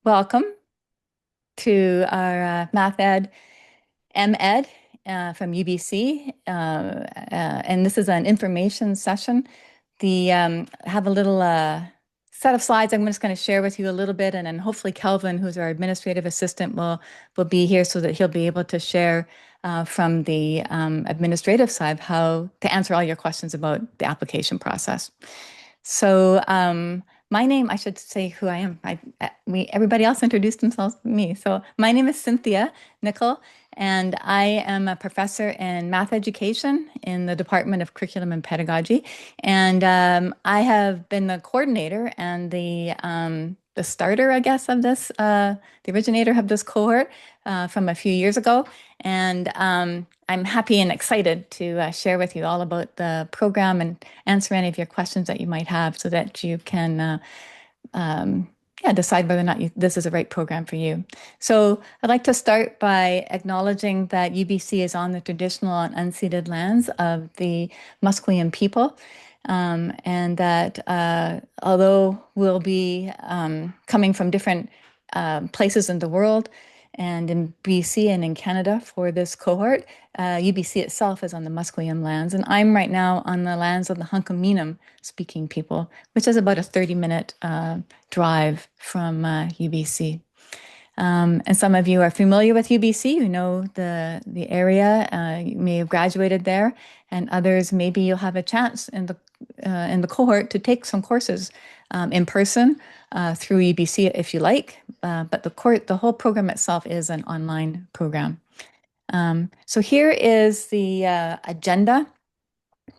Welcome to our Math Ed MEd from UBC. And this is an information session. Have a little set of slides I'm just going to share with you a little bit, and then hopefully Kelvin, who's our administrative assistant, will be here so that he'll be able to share from the administrative side how to answer all your questions about the application process. So my name, I should say who I am. Everybody else introduced themselves to me. So my name is Cynthia Nicol, and I am a professor in math education in the Department of Curriculum and Pedagogy. And I have been the coordinator and the starter, I guess, of this, the originator of this cohort from a few years ago. And I'm happy and excited to share with you all about the program and answer any of your questions that you might have so that you can decide whether or not this is the right program for you. So I'd like to start by acknowledging that UBC is on the traditional and unceded lands of the Musqueam people. And that although we'll be coming from different places in the world, and in BC and in Canada for this cohort, UBC itself is on the Musqueam lands, and I'm right now on the lands of the Hunkaminam speaking people, which is about a 30-minute drive from UBC. And some of you are familiar with UBC, you know the area, you may have graduated there, and others maybe you'll have a chance in the cohort to take some courses in person through UBC if you like, but the whole program itself is an online program. So here is the agenda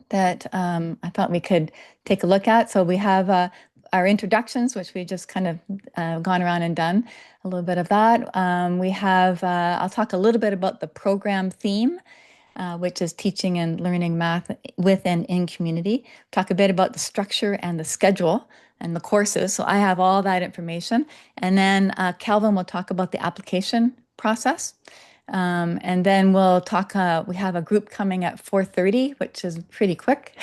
that I thought we could take a look at. So we have our introductions, which we just kind of gone around and done a little bit of that. I'll talk a little bit about the program theme, which is teaching and learning math with and in community. Talk a bit about the structure and the schedule and the courses. So I have all that information. And then Calvin will talk about the application process. And then we'll talk, we have a group coming at 4:30, which is pretty quick.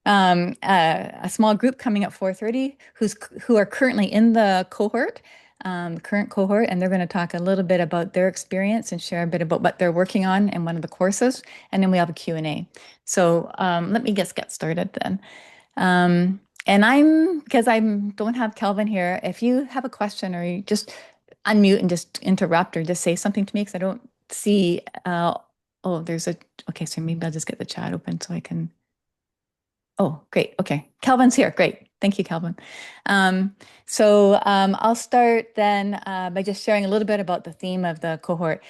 A small group coming at 4:30 who are currently in the cohort, current cohort, and they're going to talk a little bit about their experience and share a bit about what they're working on in one of the courses. And then we have a Q&A. So let me just get started then. Because I don't have Kelvin here, if you have a question or you just unmute and just interrupt or just say something to me because I don't see, okay, so maybe I'll just get the chat open so I can. Oh, great. Okay. Calvin's here. Great. Thank you, Calvin. I'll start then by just sharing a little bit about the theme of the cohort.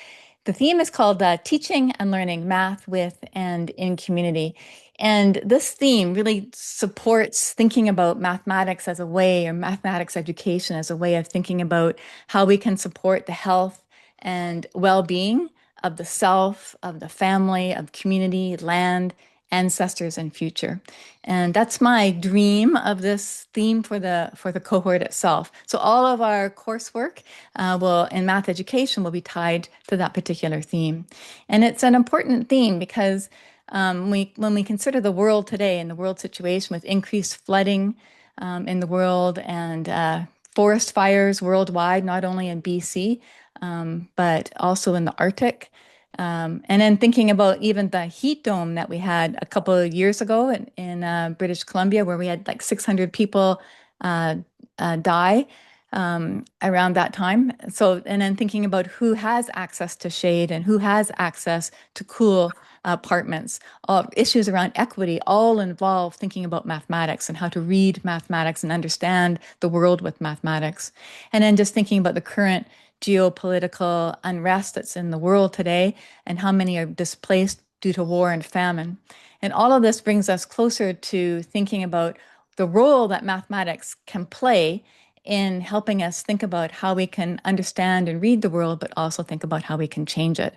The theme is called Teaching and Learning Math with and in Community. And this theme really supports thinking about mathematics as a way, or mathematics education as a way of thinking about how we can support the health and well-being of the self, of the family, of community, land, ancestors, and future. And that's my dream of this theme for the cohort itself. So all of our coursework in math education will be tied to that particular theme. And it's an important theme because when we consider the world today and the world situation with increased flooding in the world and forest fires worldwide, not only in BC, but also in the Arctic, and then thinking about even the heat dome that we had a couple of years ago in British Columbia, where we had like 600 people die around that time. So, and then thinking about who has access to shade and who has access to cool apartments. Issues around equity all involve thinking about mathematics and how to read mathematics and understand the world with mathematics. And then just thinking about the current geopolitical unrest that's in the world today and how many are displaced due to war and famine. And all of this brings us closer to thinking about the role that mathematics can play in helping us think about how we can understand and read the world, but also think about how we can change it.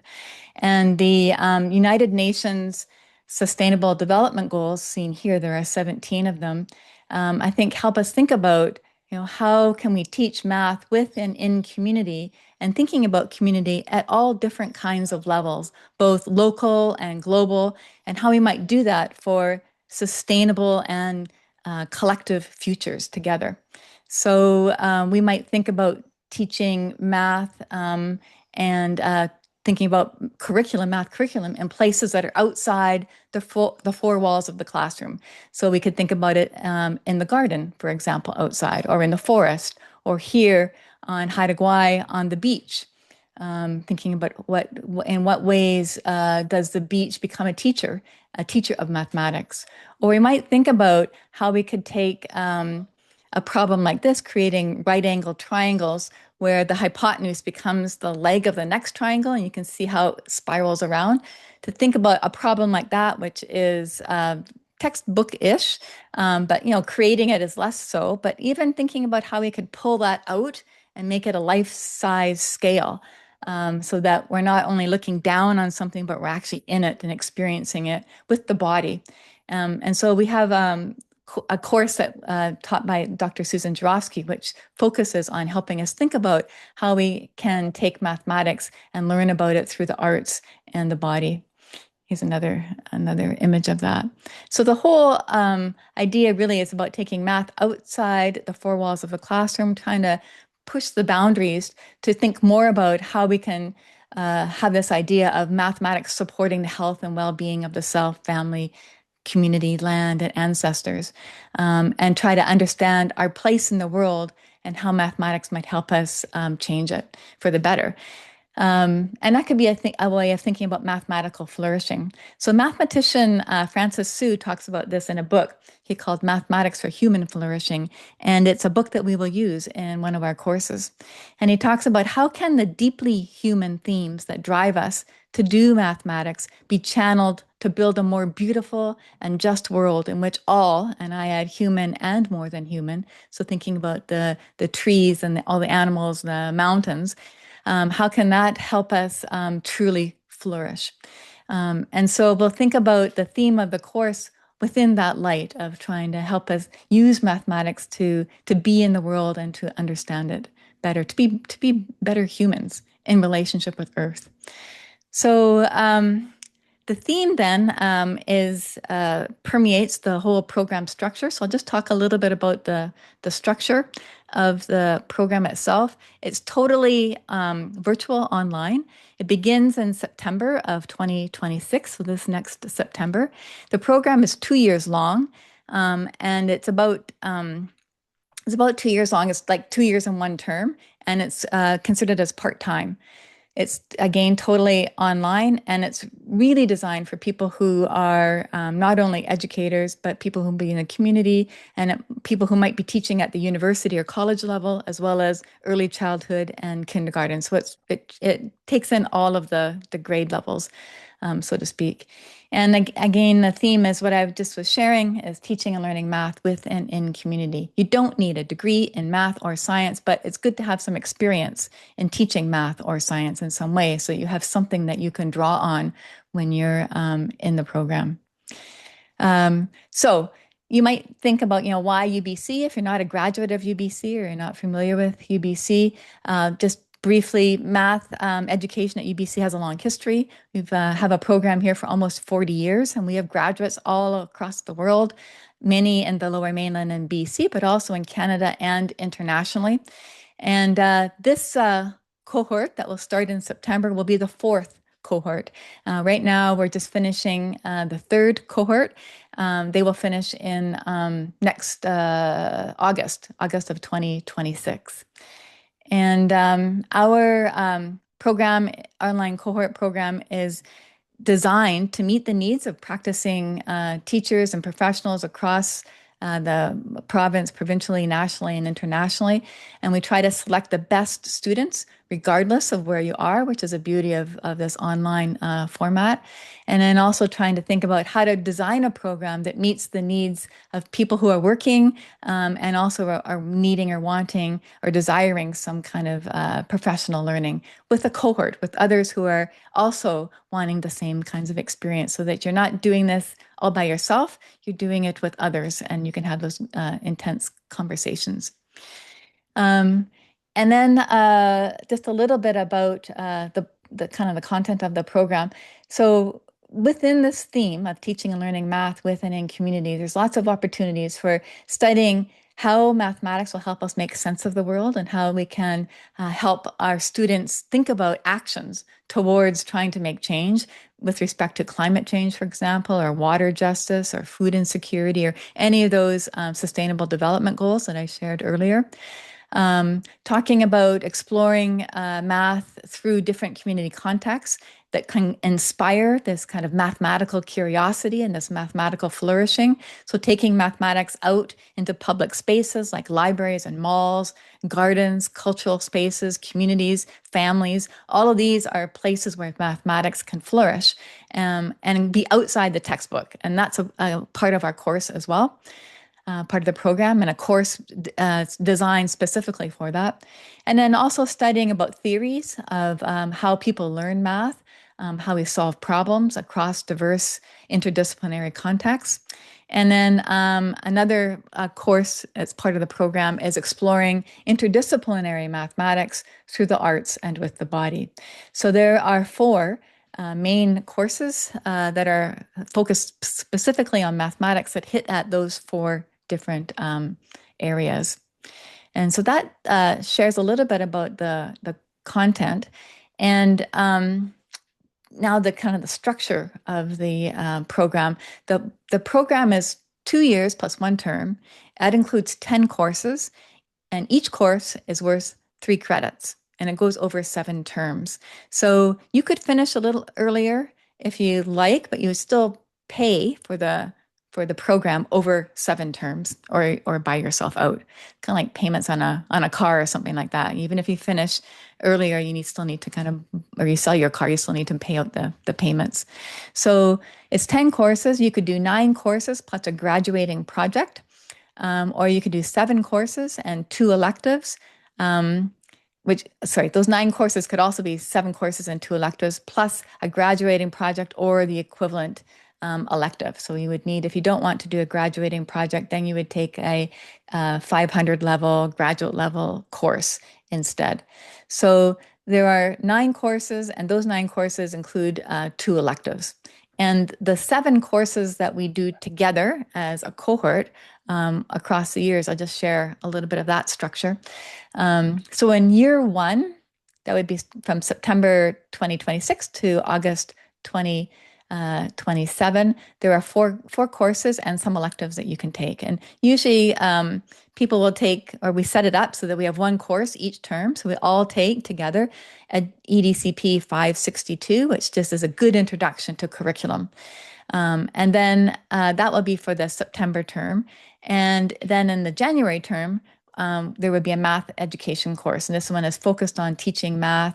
And the United Nations Sustainable Development Goals, seen here, there are 17 of them, I think help us think about how can we teach math with and in community, and thinking about community at all different kinds of levels, both local and global, and how we might do that for sustainable and collective futures together. So we might think about teaching math and thinking about math curriculum in places that are outside the four walls of the classroom. So we could think about it in the garden, for example, outside, or in the forest, or here on Haida Gwaii on the beach. Thinking about in what ways does the beach become a teacher of mathematics? Or we might think about how we could take a problem like this, creating right angled triangles where the hypotenuse becomes the leg of the next triangle, and you can see how it spirals around. To think about a problem like that, which is textbook-ish, but creating it is less so. But even thinking about how we could pull that out and make it a life-size scale, so that we're not only looking down on something, but we're actually in it and experiencing it with the body. And so we have a course that taught by Dr. Susan Jarofsky, which focuses on helping us think about how we can take mathematics and learn about it through the arts and the body. Here's another image of that. So the whole idea really is about taking math outside the four walls of the classroom, trying to push the boundaries to think more about how we can have this idea of mathematics supporting the health and well-being of the self, family, community, land, and ancestors, and try to understand our place in the world and how mathematics might help us change it for the better. And that could be, I think, a way of thinking about mathematical flourishing. So mathematician Francis Su talks about this in a book he called Mathematics for Human Flourishing, and it's a book that we will use in one of our courses. And he talks about how can the deeply human themes that drive us to do mathematics be channeled to build a more beautiful and just world in which all, and I add human and more than human, so thinking about the trees and all the animals, the mountains, how can that help us truly flourish? And so we'll think about the theme of the course within that light of trying to help us use mathematics to be in the world and to understand it better, to be better humans in relationship with Earth. So the theme then is permeates the whole program structure. So I'll just talk a little bit about the structure of the program itself. It's totally virtual online. It begins in September of 2026, so this next September. The program is 2 years long, and it's about 2 years long. It's like 2 years in one term, and it's considered as part-time. It's again totally online, and it's really designed for people who are not only educators, but people who be in the community and people who might be teaching at the university or college level, as well as early childhood and kindergarten. So it takes in all of the grade levels, so to speak. And again, the theme is what I just was sharing is teaching and learning math with and in community. You don't need a degree in math or science, but it's good to have some experience in teaching math or science in some way so you have something that you can draw on when you're in the program. So you might think about, why UBC if you're not a graduate of UBC or you're not familiar with UBC. Just briefly, math education at UBC has a long history. We've have a program here for almost 40 years, and we have graduates all across the world, many in the Lower Mainland and BC, but also in Canada and internationally. And this cohort that will start in September will be the fourth cohort. Right now, we're just finishing the third cohort. They will finish in next August of 2026. And our program, online cohort program, is designed to meet the needs of practicing teachers and professionals across the province, provincially, nationally, and internationally. And we try to select the best students, regardless of where you are, which is a beauty of this online format. And then also trying to think about how to design a program that meets the needs of people who are working and also are needing or wanting or desiring some kind of professional learning with a cohort, with others who are also wanting the same kinds of experience so that you're not doing this all by yourself, you're doing it with others and you can have those intense conversations. And then just a little bit about the kind of the content of the program. So within this theme of teaching and learning math with and in community, there's lots of opportunities for studying how mathematics will help us make sense of the world and how we can help our students think about actions towards trying to make change with respect to climate change, for example, or water justice, or food insecurity, or any of those sustainable development goals that I shared earlier. Talking about exploring math through different community contexts that can inspire this kind of mathematical curiosity and this mathematical flourishing. So taking mathematics out into public spaces like libraries and malls, gardens, cultural spaces, communities, families. All of these are places where mathematics can flourish and be outside the textbook. And that's a part of our course as well. Part of the program, and a course designed specifically for that. And then also studying about theories of how people learn math, how we solve problems across diverse interdisciplinary contexts. And then another course as part of the program is exploring interdisciplinary mathematics through the arts and with the body. So there are four main courses that are focused specifically on mathematics that hit at those four different areas. And so that shares a little bit about the content. And now the kind of the structure of the program. The program is 2 years plus one term. That includes 10 courses, and each course is worth 3 credits, and it goes over 7 terms. So you could finish a little earlier if you like, but you would still pay for the program over 7 terms, or buy yourself out, kind of like payments on a car or something like that. Even if you finish earlier, still need to kind of, or you sell your car, you still need to pay out the payments. So it's 10 courses. You could do 9 courses plus a graduating project, or you could do 7 courses and 2 electives. Those 9 courses could also be 7 courses and 2 electives plus a graduating project or the equivalent elective. So you would need, if you don't want to do a graduating project, then you would take a 500 level, graduate level course instead. So there are 9 courses, and those 9 courses include 2 electives. And the 7 courses that we do together as a cohort across the years, I'll just share a little bit of that structure. So in year 1, that would be from September 2026 to August 2027. There are four courses and some electives that you can take. And usually people will take, or we set it up so that we have one course each term. So we all take together an EDCP 562, which just is a good introduction to curriculum. And then that will be for the September term. And then in the January term, there would be a math education course. And this one is focused on teaching and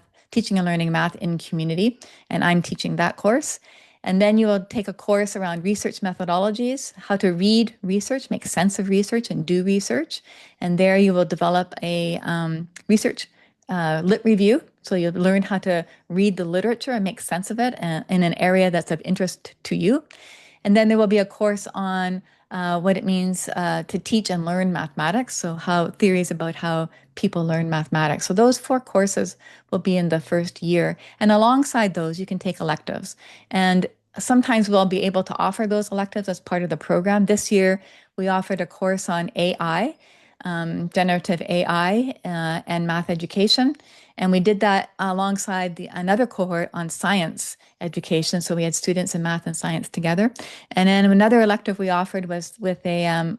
learning math in community. And I'm teaching that course. And then you will take a course around research methodologies, how to read research, make sense of research, and do research. And there you will develop a research lit review. So you'll learn how to read the literature and make sense of it in an area that's of interest to you. And then there will be a course on what it means to teach and learn mathematics. So theories about how people learn mathematics. So those 4 courses will be in the first year. And alongside those, you can take electives. And sometimes we'll be able to offer those electives as part of the program. This year, we offered a course on AI, generative AI, and math education. And we did that alongside another cohort on science education. So we had students in math and science together. And then another elective we offered was with a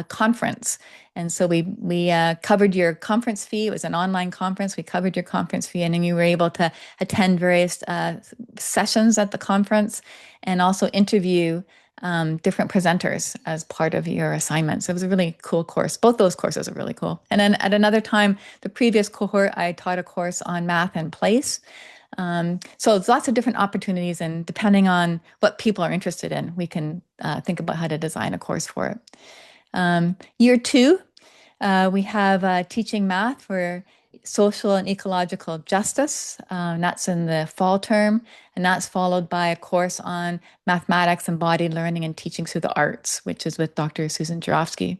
conference. And so we covered your conference fee. It was an online conference. We covered your conference fee, and then you were able to attend various sessions at the conference and also interview different presenters as part of your assignment. So it was a really cool course. Both those courses are really cool. And then at another time, the previous cohort, I taught a course on math and place. So it's lots of different opportunities, and depending on what people are interested in, we can think about how to design a course for it. Year 2, we have teaching math for social and ecological justice. And that's in the fall term, and that's followed by a course on mathematics, embodied learning, and teaching through the arts, which is with Dr. Susan Jarofsky.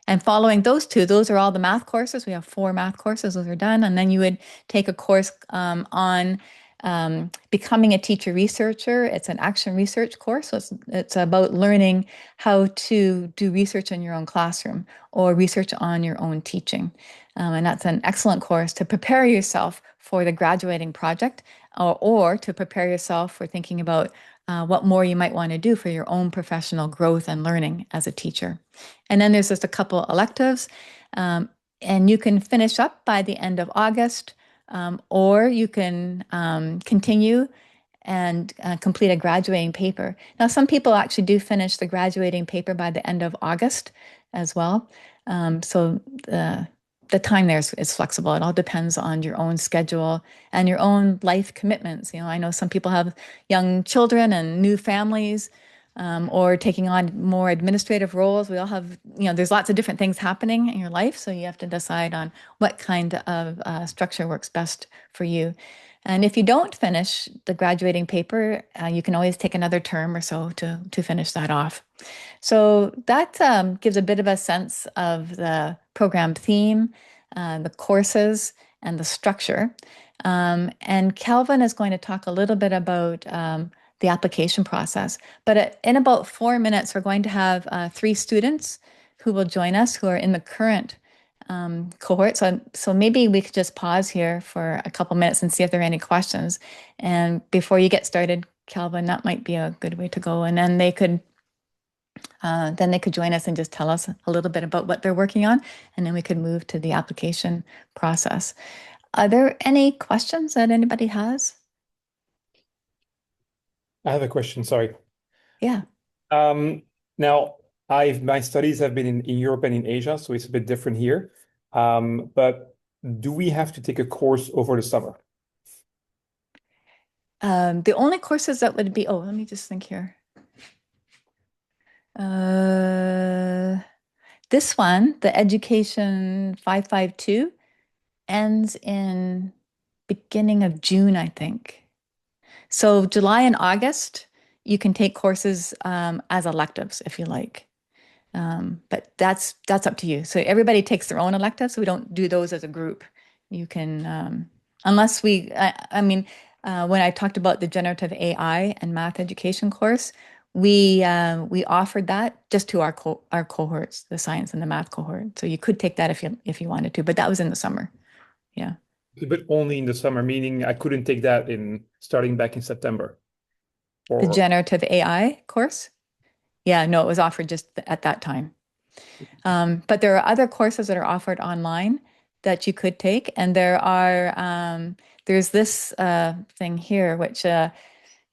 And following those 2, those are all the math courses. We have 4 math courses. Those are done. And then you would take a course on Becoming a teacher researcher. It's an action research course. So it's about learning how to do research in your own classroom or research on your own teaching. And that's an excellent course to prepare yourself for the graduating project or to prepare yourself for thinking about what more you might want to do for your own professional growth and learning as a teacher. And then there's just a couple electives, and you can finish up by the end of August, or you can continue and complete a graduating paper. Now, some people actually do finish the graduating paper by the end of August as well. So the time there is flexible. It all depends on your own schedule and your own life commitments. You know, I know some people have young children and new families, or taking on more administrative roles. We all have, there's lots of different things happening in your life. So you have to decide on what kind of structure works best for you. And if you don't finish the graduating paper, you can always take another term or so to finish that off. So that gives a bit of a sense of the program theme, the courses, and the structure. And Calvin is going to talk a little bit about the application process. But in about 4 minutes, we're going to have 3 students who will join us who are in the current cohort. So maybe we could just pause here for a couple minutes and see if there are any questions. And before you get started, Calvin, that might be a good way to go. And then they could join us and just tell us a little bit about what they're working on, and then we could move to the application process. Are there any questions that anybody has? I have a question, sorry. Yeah. Um, Now, my studies have been in Europe and in Asia, so it's a bit different here. But do we have to take a course over the summer? The only courses that would be, oh, let me just think here. Uh, this one, the Education 552, ends in beginning of June, I think. So July and August, you can take courses as electives if you like. But that's up to you. So everybody takes their own electives. So we don't do those as a group. You can, unless I mean, when I talked about the generative AI and math education course, we offered that just to our cohorts, the science and the math cohort. So you could take that if you wanted to, but that was in the summer. Yeah. But only in the summer, meaning I couldn't take that in starting back in September. The Or generative AI course. Yeah, no, it was offered just at that time. But there are other courses that are offered online that you could take, and there's this thing here, which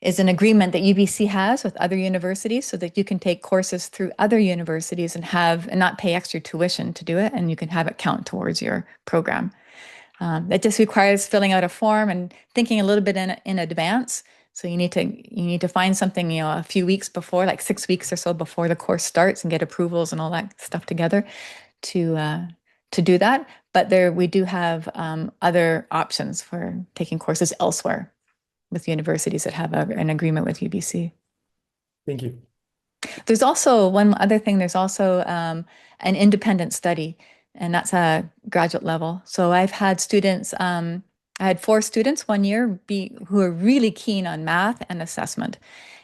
is an agreement that UBC has with other universities, so that you can take courses through other universities and not pay extra tuition to do it, and you can have it count towards your program. It just requires filling out a form and thinking a little bit in advance. So you need to find something, a few weeks before, like 6 weeks or so before the course starts, and get approvals and all that stuff together to do that. But we do have other options for taking courses elsewhere with universities that have an agreement with UBC. thank you. There's also one other thing. There's also an independent study, and that's a graduate level. So I've had students, I had 4 students one year who are really keen on math and assessment.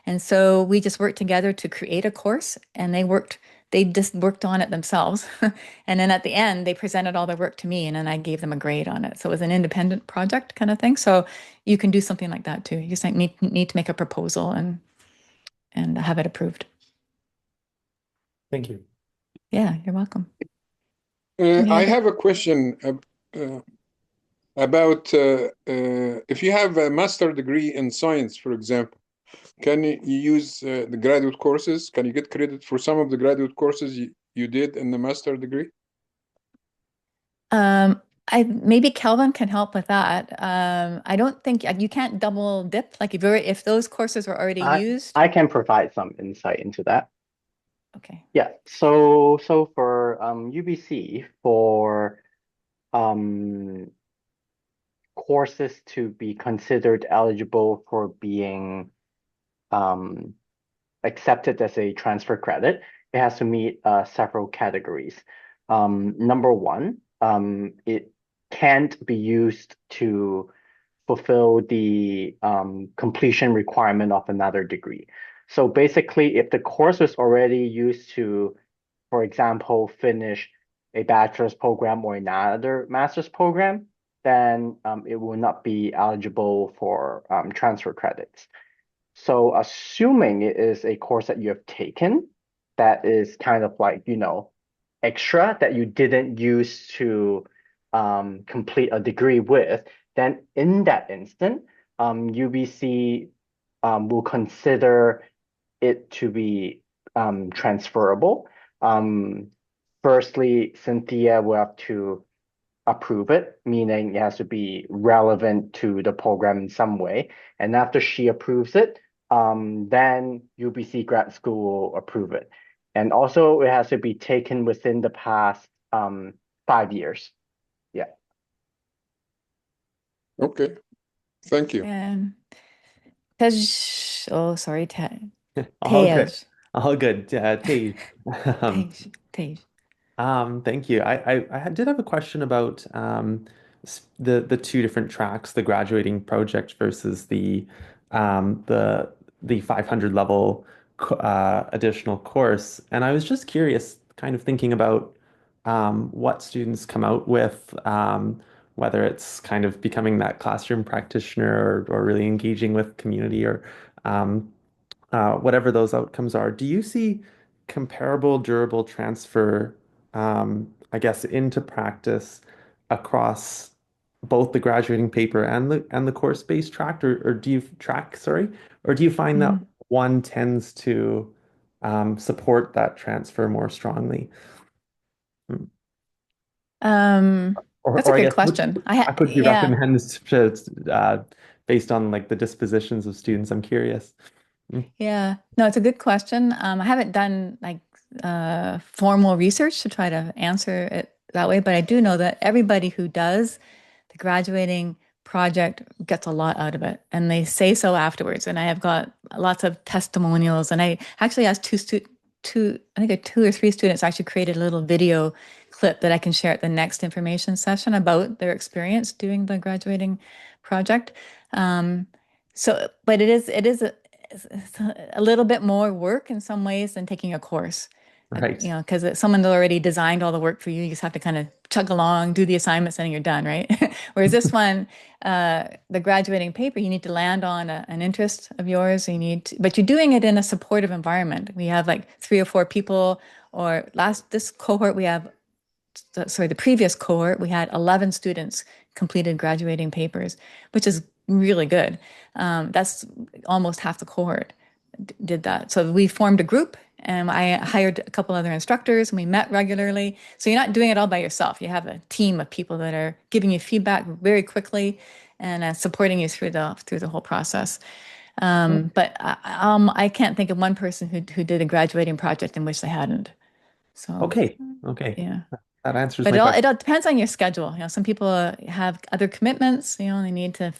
And so we just worked together to create a course, and they just worked on it themselves. And then at the end, they presented all their work to me, and then I gave them a grade on it. So it was an independent project kind of thing. So you can do something like that too. You just need to make a proposal and have it approved. Thank you. Yeah, you're welcome. I have a question about if you have a master degree in science, for example, can you use the graduate courses? Can you get credit for some of the graduate courses you did in the master degree? Maybe Kelvin can help with that. I don't think you can't double dip. Like if those courses were already used. I can provide some insight into that. Okay. Yeah. So for UBC, for courses to be considered eligible for being accepted as a transfer credit, it has to meet several categories. Number one, it can't be used fulfill the completion requirement of another degree. So basically, if the course was already used to, for example, finish a bachelor's program or another master's program, then it will not be eligible for transfer credits. So assuming it is a course that you have taken that is kind of like, extra that you didn't use to complete a degree with, then in that instant, UBC will consider it to be transferable. Firstly, Cynthia will have to approve it, meaning it has to be relevant to the program in some way. And after she approves it, then UBC grad school will approve it. And also it has to be taken within the past 5 years. Yeah. Okay, thank you. And oh, sorry, All good. Tej. All good. Tej. Um, Tej. Thank you. Did have a question about the two different tracks, the graduating project versus um, the the 500 level additional course. And I was just curious, kind of thinking about what students come out with, whether it's kind of becoming that classroom practitioner or really engaging with community or um, whatever those outcomes are. Do you see comparable durable transfer, I guess, into practice across both the graduating paper and the course-based track, or do you track, sorry, or do you find that Mhm. one tends to support that transfer more strongly? Hmm. Um, that's a Or I good guess question. what could you Yeah. recommend to, based on like the dispositions of students? I'm curious. Mm. Yeah, no, it's a good question. I haven't done like formal research to try to answer it that way, but I do know that everybody who does the graduating project gets a lot out of it, and they say so afterwards. And I have got lots of testimonials, and I actually asked I think two or three students actually created a little video clip that I can share at the next information session about their experience doing the graduating project. Um, but it is it's a little bit more work in some ways than taking a course. Right. Because someone's already designed all the work for you. You just have to kind of chug along, do the assignments, and you're done, right? Whereas this one, the graduating paper, you need to land on an interest of yours. But you're doing it in a supportive environment. We have like 3 or 4 people, or this cohort, the previous cohort, we had 11 students completed graduating papers, which is really good. That's almost half the cohort did that. So we formed a group, and I hired a couple other instructors, and we met regularly. So you're not doing it all by yourself. You have a team of people that are giving you feedback very quickly and supporting you through the whole process. But I can't think of one person who did a graduating project in which they hadn't. So Okay. Okay. yeah. That answers But my it all question. it all depends on your schedule. Some people have other commitments, they want to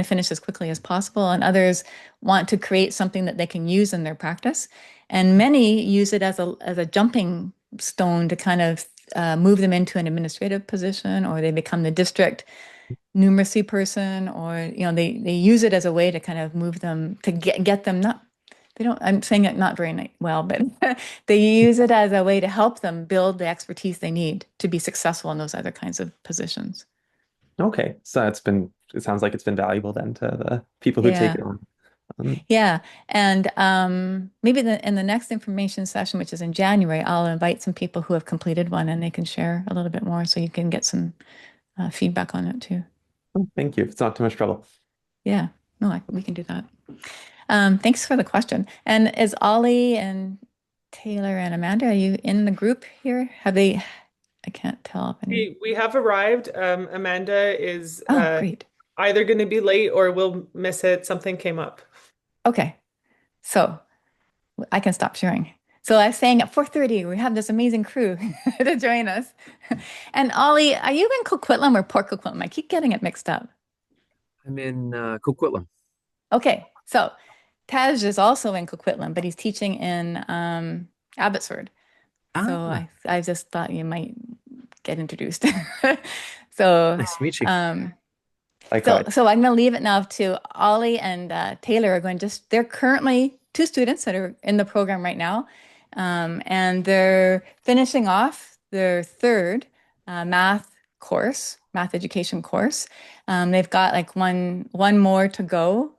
finish as quickly as possible, and others want to create something that they can use in their practice. And many use it as a jumping stone to kind of move them into an administrative position, or they become the district numeracy person, or they use it as a way to kind of move them to get them not they don't I'm saying it not very well, but they use it as a way to help them build the expertise they need to be successful in those other kinds of positions. Okay, so it sounds like it's been valuable then to the people who take Yeah. it on. Um, Yeah. And maybe in the next information session, which is in January, I'll invite some people who have completed one, and they can share a little bit more so you can get some feedback on it too. Thank you. It's not too much trouble. Yeah. No, we can do that. Thanks for the question. And is Ollie and Taylor and Amanda, are you in the group here? I can't tell if any. We have arrived. Amanda is Oh, great. either going to be late or we'll miss it. Something came up. Okay. So I can stop sharing. So I was saying at 4:30, we have this amazing crew to join us. And Ollie, are you in Coquitlam or Port Coquitlam? I keep getting it mixed up. I'm in Coquitlam. Okay. So Taj is also in Coquitlam, but he's teaching in Abbotsford. So Ah, I just thought you might get introduced. So nice to meet you. um Likewise. So I'm going to leave it now to Ollie and Taylor are going they're currently two students that are in the program right now. And they're finishing off their third math education course. They've got like one more to go.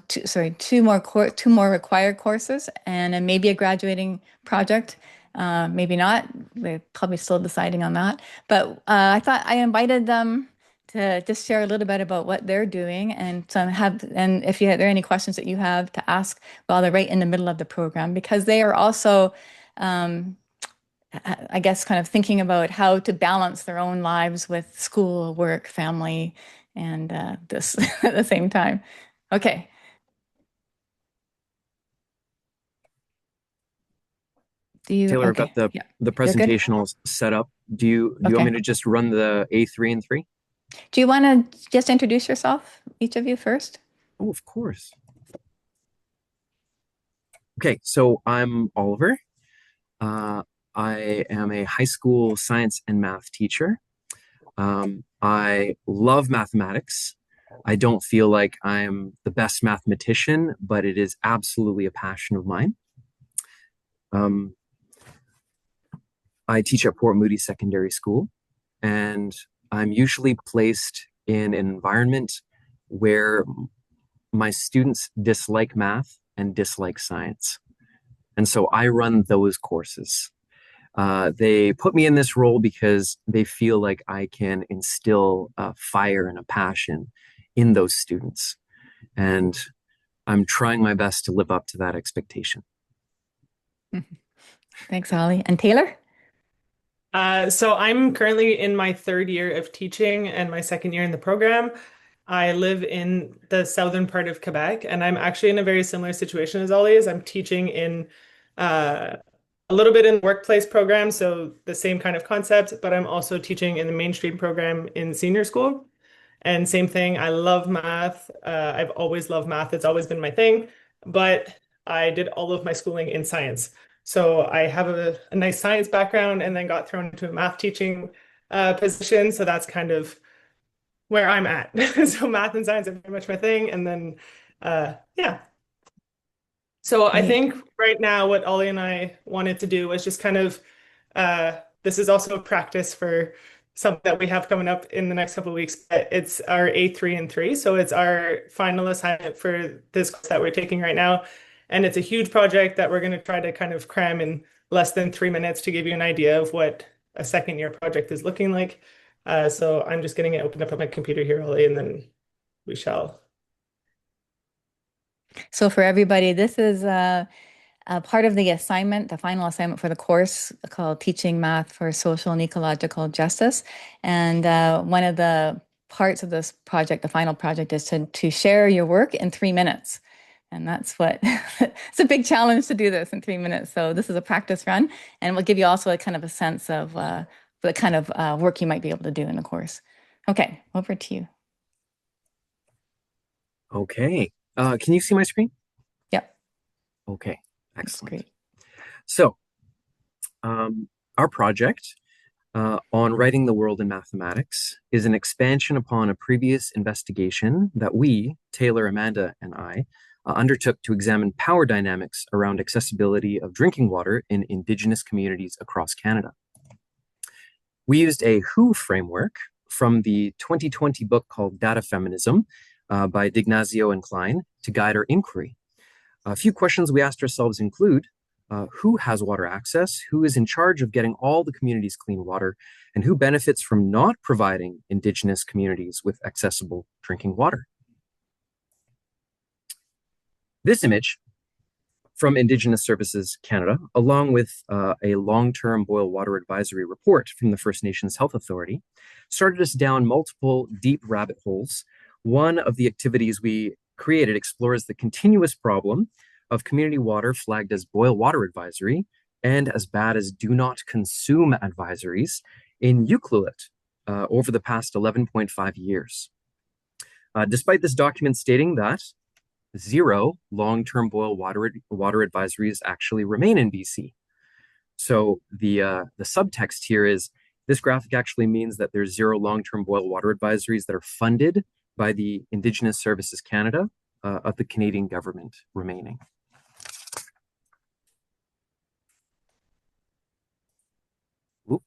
Two more required courses, and then maybe a graduating project. Maybe not. They're probably still deciding on that. But I thought I invited them to just share a little bit about what they're doing, and if there are any questions that you have to ask while they're right in the middle of the program, because they are also, um, I guess, kind of thinking about how to balance their own lives with school, work, family, and this at the same time. Okay. Taylor, I've Okay. got the Yeah. the You're good? presentation all set up. Do you want Okay. me to just run the A3 and 3? Do you want to just introduce yourself, each of you first? Oh, of course. Okay, so I'm Oliver. Uh, I am a high school science and math teacher. I love mathematics. I don't feel like I'm the best mathematician, but it is absolutely a passion of mine. Um, I teach at Port Moody Secondary School, and I'm usually placed in an environment where my students dislike math and dislike science. And so I run those courses. They put me in this role because they feel like I can instill a fire and a passion in those students. And I'm trying my best to live up to that expectation. Thanks, Ollie. And Taylor? So I'm currently in my third year of teaching and my second year in the program. I live in the southern part of Quebec, and I'm actually in a very similar situation as Ollie is. I'm teaching in uh, a little bit in the workplace program, so the same kind of concept, but I'm also teaching in the mainstream program in senior school. And same thing, I love math. I've always loved math. It's always been my thing, but I did all of my schooling in science. So I have a nice science background and then got thrown into a math teaching position. So that's kind of where I'm at. So math and science are very much my thing. And then, yeah. So I Great. think right now what Ollie and I wanted to do was just kind of, this is also a practice for something that we have coming up in the next couple of weeks. It's our A3 and 3. So it's our final assignment for this course that we're taking right now. And it's a huge project that we're going to try to kind of cram in less than 3 minutes to give you an idea of what a second year project is looking like. So I'm just getting it opened up on my computer here, Ollie, and then we shall. So for everybody, this is part of the assignment, the final assignment for the course called Teaching Math for Social and Ecological Justice. And one of the parts of this project, the final project, is to share your work in 3 minutes. And that's what it's a big challenge to do this in 3 minutes. So this is a practice run, and we'll give you also a kind of a sense of the kind of work you might be able to do in the course. Okay, over to you. Okay. Can you see my screen? Yep, Okay, that's excellent. great. So, our project on writing the world in mathematics is an expansion upon a previous investigation that we, Taylor, Amanda, and I, undertook to examine power dynamics around accessibility of drinking water in Indigenous communities across Canada. We used a WHO framework from the 2020 book called Data Feminism by D'Ignazio and Klein to guide our inquiry. A few questions we asked ourselves include who has water access, who is in charge of getting all the communities clean water, and who benefits from not providing Indigenous communities with accessible drinking water. This image from Indigenous Services Canada, along with a long-term boil water advisory report from the First Nations Health Authority, started us down multiple deep rabbit holes. One of the activities we created explores the continuous problem of community water flagged as boil water advisory and as bad as do not consume advisories in Ucluelet over the past 11.5 years. Despite this document stating that 0 long-term boil water advisories actually remain in BC. So the subtext here is this graphic actually means that there's 0 long-term boil water advisories that are funded by the Indigenous Services Canada of the Canadian government remaining. Oop,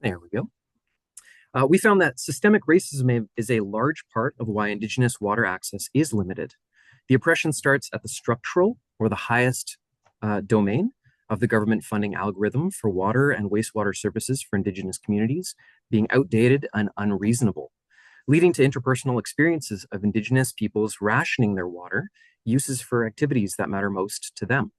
there we go. We found that systemic racism is a large part of why Indigenous water access is limited. The oppression starts at the structural or the highest domain of the government funding algorithm for water and wastewater services for Indigenous communities being outdated and unreasonable, leading to interpersonal experiences of Indigenous peoples rationing their water uses for activities that matter most to them.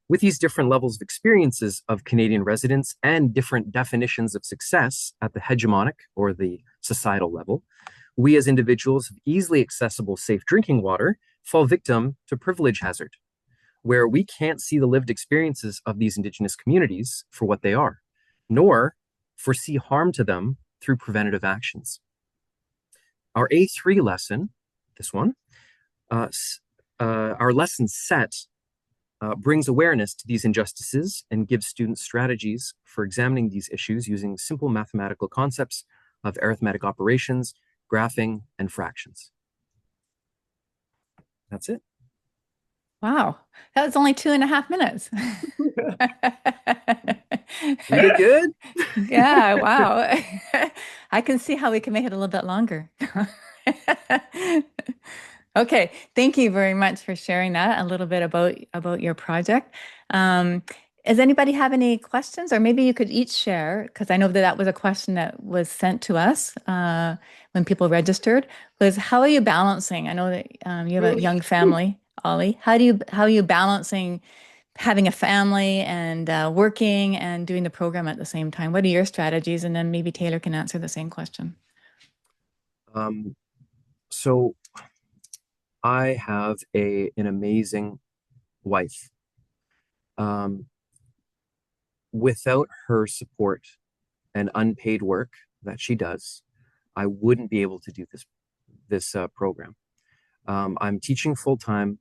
With these different levels of experiences of Canadian residents and different definitions of success at the hegemonic or the societal level, we as individuals of easily accessible, safe drinking water fall victim to privilege hazard, where we can't see the lived experiences of these Indigenous communities for what they are, nor foresee harm to them through preventative actions. Our A3 lesson, this one, our lesson set brings awareness to these injustices and gives students strategies for examining these issues using simple mathematical concepts of arithmetic operations, graphing, and fractions. That's it. Wow, that was only 2.5 minutes. We did good. Yeah, wow. I can see how we can make it a little bit longer. Okay, thank you very much for sharing that, a little bit about your project. Does anybody have any questions, or maybe you could each share, because I know that that was a question that was sent to us when people registered, was how are you balancing? I know that you have a young family, Ollie. How are you balancing having a family and working and doing the program at the same time? What are your strategies? And then maybe Taylor can answer the same question. So I have an amazing wife. Without her support and unpaid work that she does, I wouldn't be able to do this program. I'm teaching full time.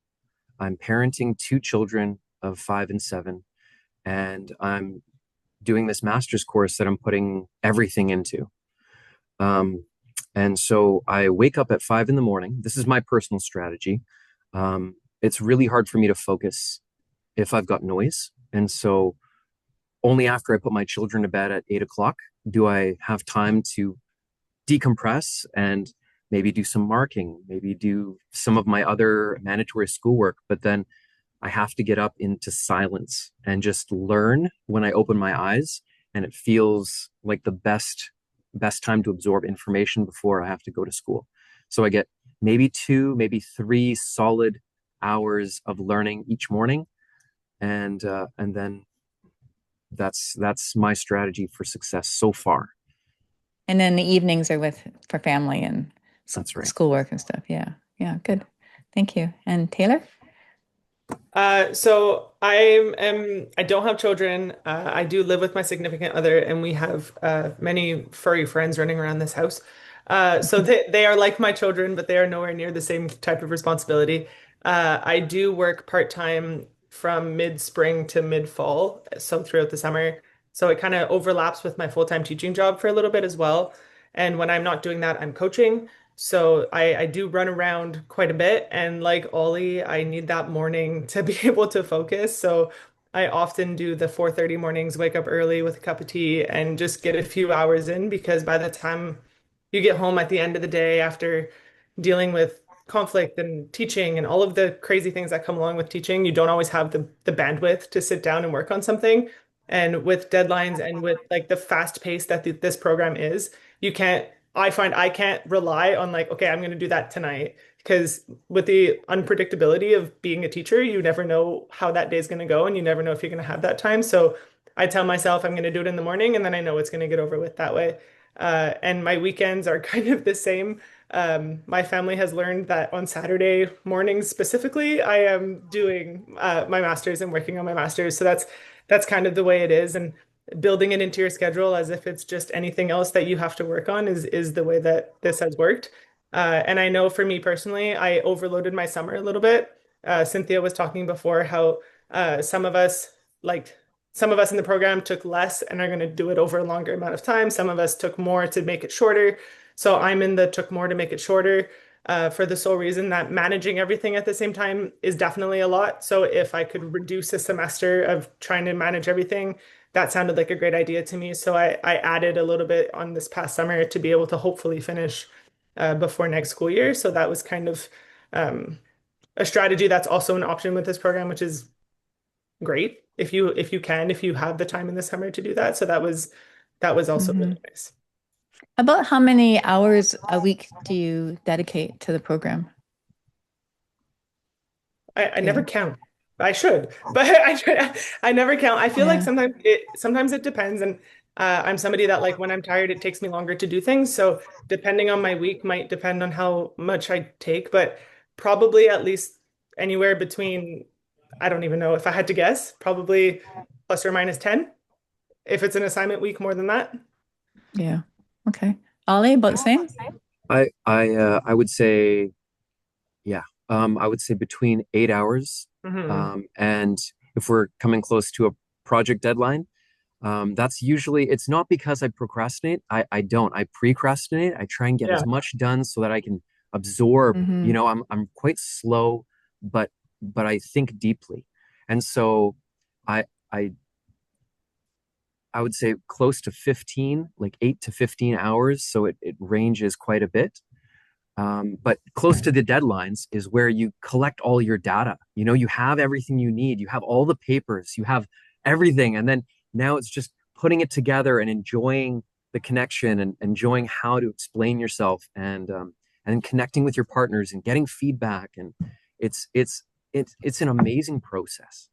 I'm parenting 2 children of 5 and 7, and I'm doing this master's course that I'm putting everything into. And so I wake up at 5 in the morning. This is my personal strategy. It's really hard for me to focus if I've got noise. And so only after I put my children to bed at 8 o'clock do I have time to decompress and maybe do some marking, maybe do some of my other mandatory schoolwork. But then I have to get up into silence and just learn when I open my eyes. And it feels like the best time to absorb information before I have to go to school. So I get maybe 2, maybe 3 solid hours of learning each morning. And then that's my strategy for success so far. And then the evenings are for family and That's right. schoolwork and stuff. Yeah. Yeah. Good. Thank you. And Taylor? So I don't have children. I do live with my significant other, and we have many furry friends running around this house. So they are like my children, but they are nowhere near the same type of responsibility. I do work part-time from mid-spring to mid-fall, so throughout the summer. So it kind of overlaps with my full-time teaching job for a little bit as well. And when I'm not doing that, I'm coaching. So I do run around quite a bit. And like Ollie, I need that morning to be able to focus. So I often do the 4:30 mornings, wake up early with a cup of tea and just get a few hours in, because by the time you get home at the end of the day after dealing with conflict and teaching and all of the crazy things that come along with teaching, you don't always have the bandwidth to sit down and work on something. And with deadlines and with like the fast pace that this program is, you can't, I find I can't rely on like, okay, I'm going to do that tonight. Because with the unpredictability of being a teacher, you never know how that day is going to go and you never know if you're going to have that time. So I tell myself I'm going to do it in the morning and then I know it's going to get over with that way. And my weekends are kind of the same. My family has learned that on Saturday mornings specifically, I am doing my master's and working on my master's. So that's kind of the way it is. And building it into your schedule as if it's just anything else that you have to work on is the way that this has worked. And I know for me personally, I overloaded my summer a little bit. Cynthia was talking before how some of us like some of us in the program took less and are going to do it over a longer amount of time. Some of us took more to make it shorter. So I'm in the took more to make it shorter, for the sole reason that managing everything at the same time is definitely a lot. So if I could reduce a semester of trying to manage everything, that sounded like a great idea to me. So I added a little bit on this past summer to be able to hopefully finish before next school year. So that was kind of um, a strategy that's also an option with this program, which is great if you have the time in the summer to do that. So that was also Hmm. really nice. About how many hours a week do you dedicate to the program, I never Taylor? count. I should, but I never count. I feel like Yeah. sometimes it depends, and I'm somebody that like when I'm tired, it takes me longer to do things. So depending on my week might depend on how much I take, but probably at least anywhere between, I don't even know if I had to guess, probably plus or minus 10 if it's an assignment week more than that. Yeah. Okay. Ollie, about the same? I would say, yeah, I would say between 8 hours. Hmm. And if we're coming close to a project deadline, that's usually, it's not because I procrastinate. I don't. I precrastinate. I try and get Yeah. as much done so that I can absorb. Hmm. I'm quite slow, but I think deeply. And so I I I would say close to 15, like 8 to 15 hours. So it ranges quite a bit. But close to the deadlines is where you collect all your data. You have everything you need. You have all the papers, you have everything. And then now it's just putting it together and enjoying the connection and enjoying how to explain yourself and connecting with your partners and getting feedback. And it's it's it's an amazing process.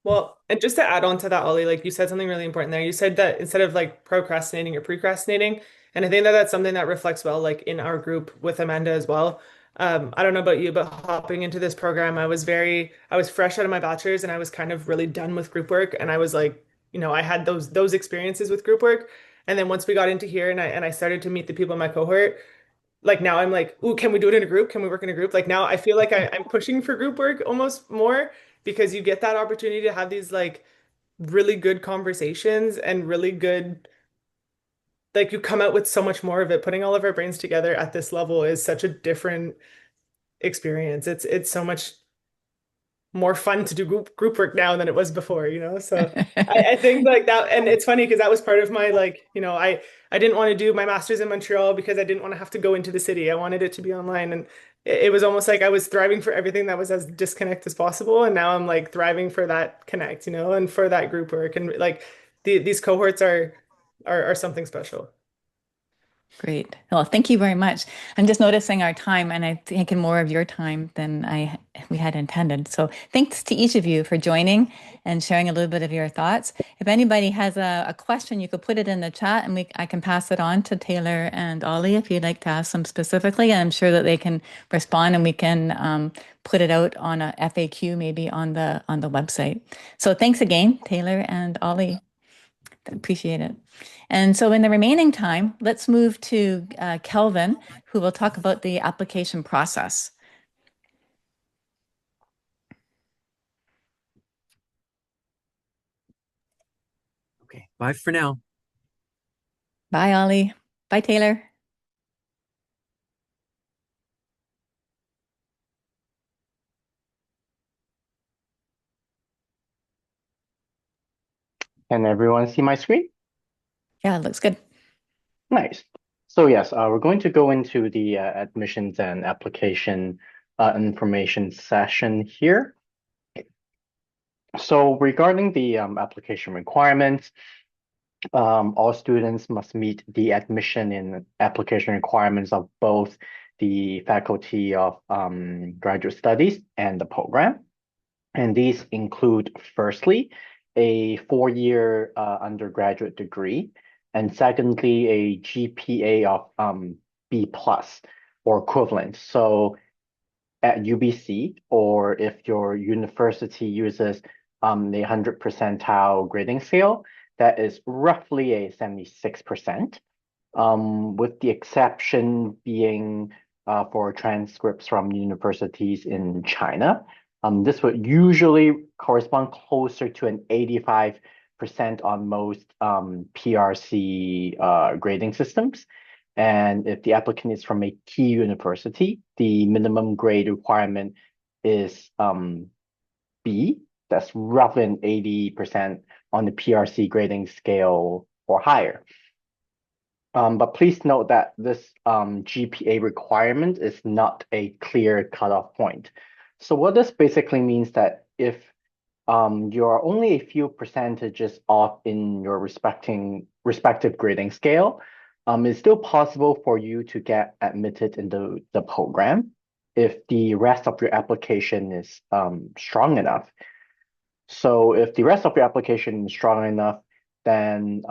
Well, and just to add on to that, Ollie, like you said something really important there. You said that instead of like procrastinating or precrastinating, and I think that that's something that reflects well, like in our group with Amanda as well. I don't know about you, but hopping into this program, I was fresh out of my bachelor's and I was kind of really done with group work. And I was like, I had those experiences with group work. And then once we got into here and I started to meet the people in my cohort, like now I'm like, ooh, can we do it in a group? Can we work in a group? Like now I feel like I'm pushing for group work almost more because you get that opportunity to have these like really good conversations and really good, like you come out with so much more of it. Putting all of our brains together at this level is such a different experience. It's so much more fun to do group work now than it was before, So I think like that, and it's funny because that was part of my like, I didn't want to do my master's in Montreal because I didn't want to have to go into the city. I wanted it to be online, and it was almost like I was thriving for everything that was as disconnect as possible, and now I'm like thriving for that connect, and for that group work, and like these cohorts are something special. Great. Well, thank you very much. I'm just noticing our time, and I've taken more of your time than we had intended. So thanks to each of you for joining and sharing a little bit of your thoughts. If anybody has a question, you could put it in the chat, and I can pass it on to Taylor and Ollie if you'd like to ask them specifically. And I'm sure that they can respond, and we can put it out on a FAQ maybe on the website. So thanks again, Taylor and Ollie. Appreciate it. And so in the remaining time, let's move to Kelvin, who will talk about the application process. Okay, bye for now. Bye, Ollie. Bye, Taylor. Can everyone see my screen? Yeah, it looks good. Nice. So yes, we're going to go into the admissions and application information session here. So regarding the application requirements, all students must meet the admission and application requirements of both the Faculty of Graduate Studies and the program. And these include, firstly, a 4-year undergraduate degree, and secondly, a GPA of B plus or equivalent. So at UBC, or if your university uses the 100 percentile grading scale, that is roughly a 76%, with the exception being for transcripts from universities in China. This would usually correspond closer to an 85% on most PRC grading systems. And if the applicant is from a key university, the minimum grade requirement is B. That's roughly an 80% on the PRC grading scale or higher. But please note that this GPA requirement is not a clear cutoff point. So what this basically means that if you are only a few percentages off in your respective grading scale, it's still possible for you to get admitted into the program if the rest of your application is strong enough. So if the rest of your application is strong enough, then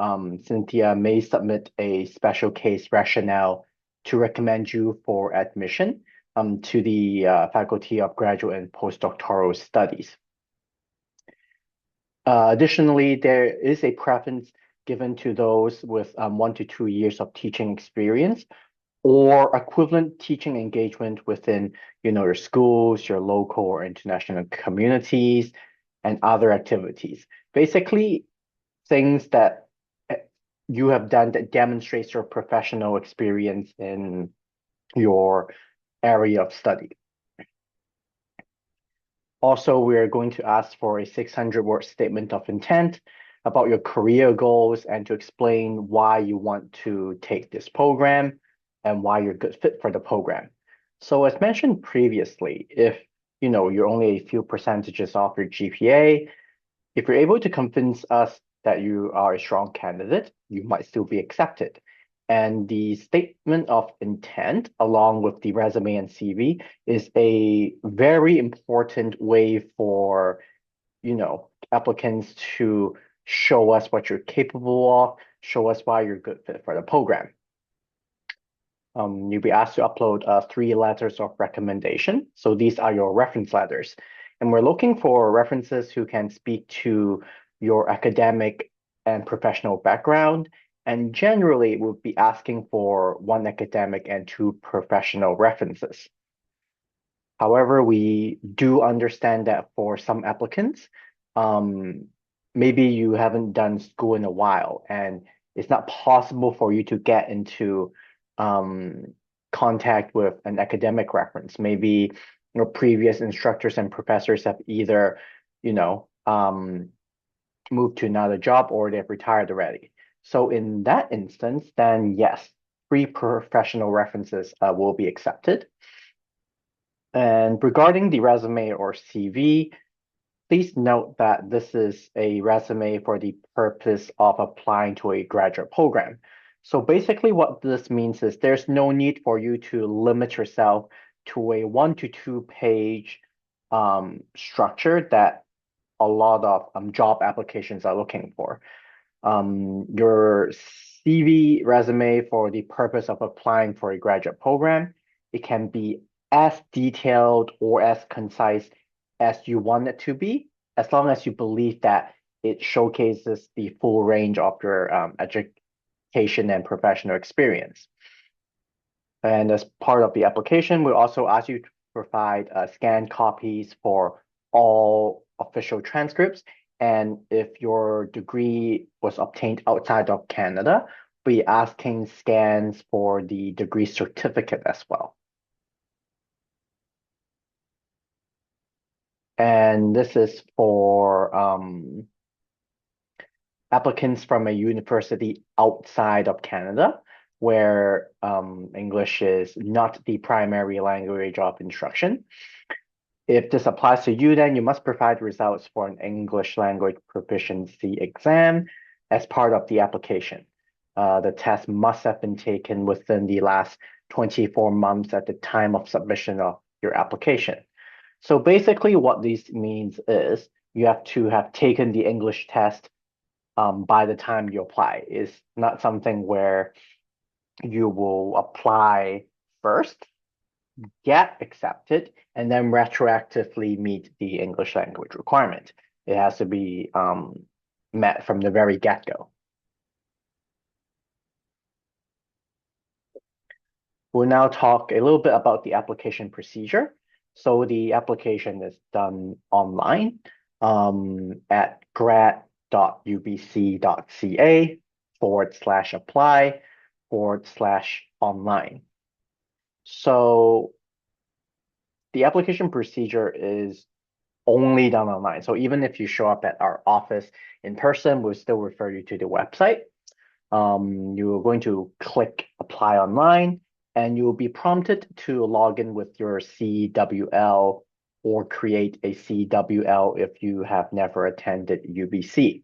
Cynthia may submit a special case rationale to recommend you for admission to the Faculty of Graduate and Postdoctoral Studies. Additionally, there is a preference given to those with 1 to 2 years of teaching experience or equivalent teaching engagement within, your schools, your local or international communities, and other activities. Basically, things that you have done that demonstrates your professional experience in your area of study. Also, we're going to ask for a 600-word statement of intent about your career goals and to explain why you want to take this program and why you're a good fit for the program. So as mentioned previously, if you're only a few percentages off your GPA, if you're able to convince us that you are a strong candidate, you might still be accepted. And the statement of intent, along with the resume and CV, is a very important way for, applicants to show us what you're capable of, show us why you're a good fit for the program. You'll be asked to upload 3 letters of recommendation. So these are your reference letters. And we're looking for references who can speak to your academic and professional background. And generally, we'll be asking for 1 academic and 2 professional references. However, we do understand that for some applicants, maybe you haven't done school in a while, and it's not possible for you to get into contact with an academic reference. Maybe your previous instructors and professors have either, moved to another job or they've retired already. So in that instance, then yes, 3 professional references will be accepted. And regarding the resume or CV, please note that this is a resume for the purpose of applying to a graduate program. So basically what this means is there's no need for you to limit yourself to a 1 to 2 page structure that a lot of job applications are looking for. Your CV resume for the purpose of applying for a graduate program, it can be as detailed or as concise as you want it to be, as long as you believe that it showcases the full range of your education and professional experience. And as part of the application, we'll also ask you to provide scanned copies for all official transcripts. And if your degree was obtained outside of Canada, we'll be asking scans for the degree certificate as well. And this is for applicants from a university outside of Canada, where English is not the primary language of instruction. If this applies to you, then you must provide results for an English language proficiency exam as part of the application. The test must have been taken within the last 24 months at the time of submission of your application. So basically what this means is you have to have taken the English test by the time you apply. It's not something where you will apply first, get accepted, and then retroactively meet the English language requirement. It has to be met from the very get-go. We'll now talk a little bit about the application procedure. So the application is done online at grad.ubc.ca/apply/online online. So the application procedure is only done online. So even if you show up at our office in person, we'll still refer you to the website. You're going to click apply online, and you'll be prompted to log in with your CWL or create a CWL if you have never attended UBC.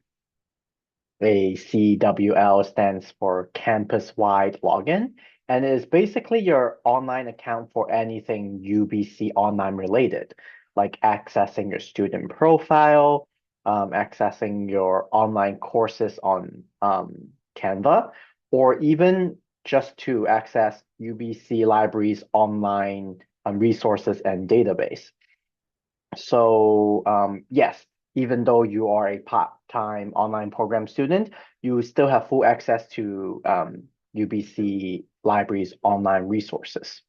A CWL stands for campus-wide login, and is basically your online account for anything UBC online related, like accessing your student profile, accessing your online courses on Canva, or even just to access UBC Library's online resources and database. So yes, even though you are a part-time online program student, you still have full access to UBC Library's online resources.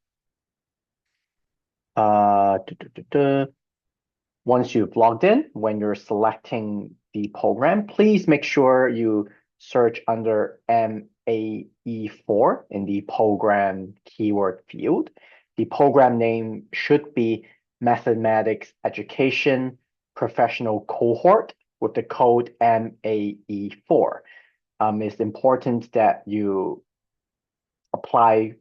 Once you've logged in, when you're selecting the program, please make sure you search under MAE4 in the program keyword field. The program name should be Mathematics Education Professional Cohort with the code MAE4. It's important that you apply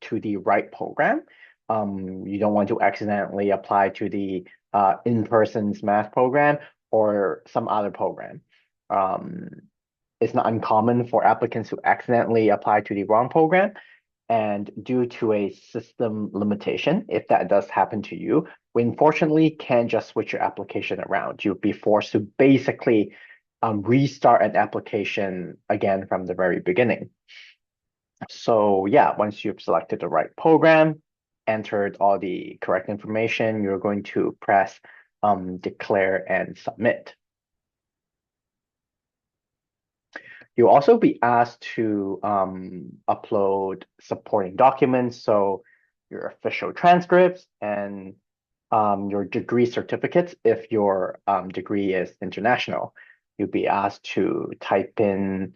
to the right program. You don't want to accidentally apply to the in-person's math program or some other program. It's not uncommon for applicants to accidentally apply to the wrong program. And due to a system limitation, if that does happen to you, we unfortunately can't just switch your application around. You'll be forced to basically restart an application again from the very beginning. So yeah, once you've selected the right program, entered all the correct information, you're going to press declare and submit. You'll also be asked to upload supporting documents, so your official transcripts and your degree certificates if your degree is international. You'll be asked to type in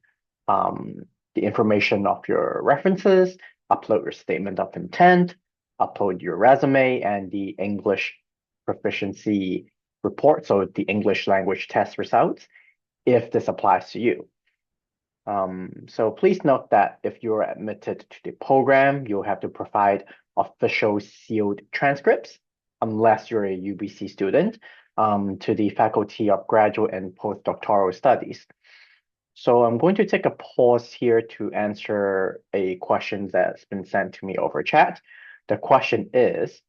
the information of your references, upload your statement of intent, upload your resume and the English proficiency report, so the English language test results, if this applies to you. So please note that if you're admitted to the program, you'll have to provide official sealed transcripts, unless you're a UBC student, to the Faculty of Graduate and Postdoctoral Studies. So I'm going to take a pause here to answer a question that's been sent to me over chat. The question is,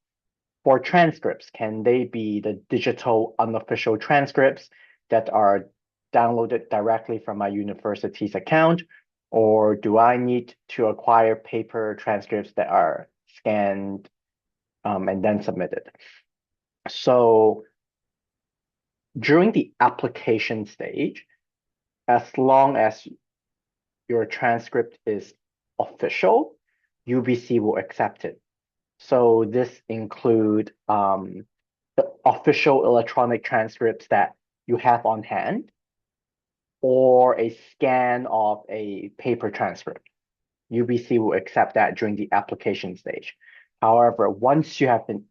for transcripts, can they be the digital unofficial transcripts that are downloaded directly from my university's account, or do I need to acquire paper transcripts that are scanned and then submitted? So during the application stage, as long as your transcript is official, UBC will accept it. So this include the official electronic transcripts that you have on hand, or a scan of a paper transcript. UBC will accept that during the application stage. However, once you have been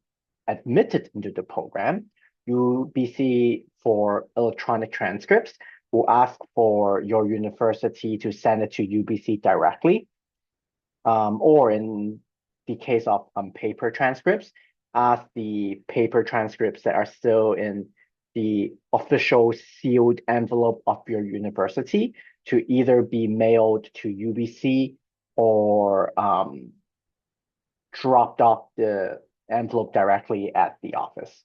admitted into the program, UBC for electronic transcripts will ask for your university to send it to UBC directly, or in the case of paper transcripts, ask the paper transcripts that are still in the official sealed envelope of your university to either be mailed to UBC or dropped off the envelope directly at the office.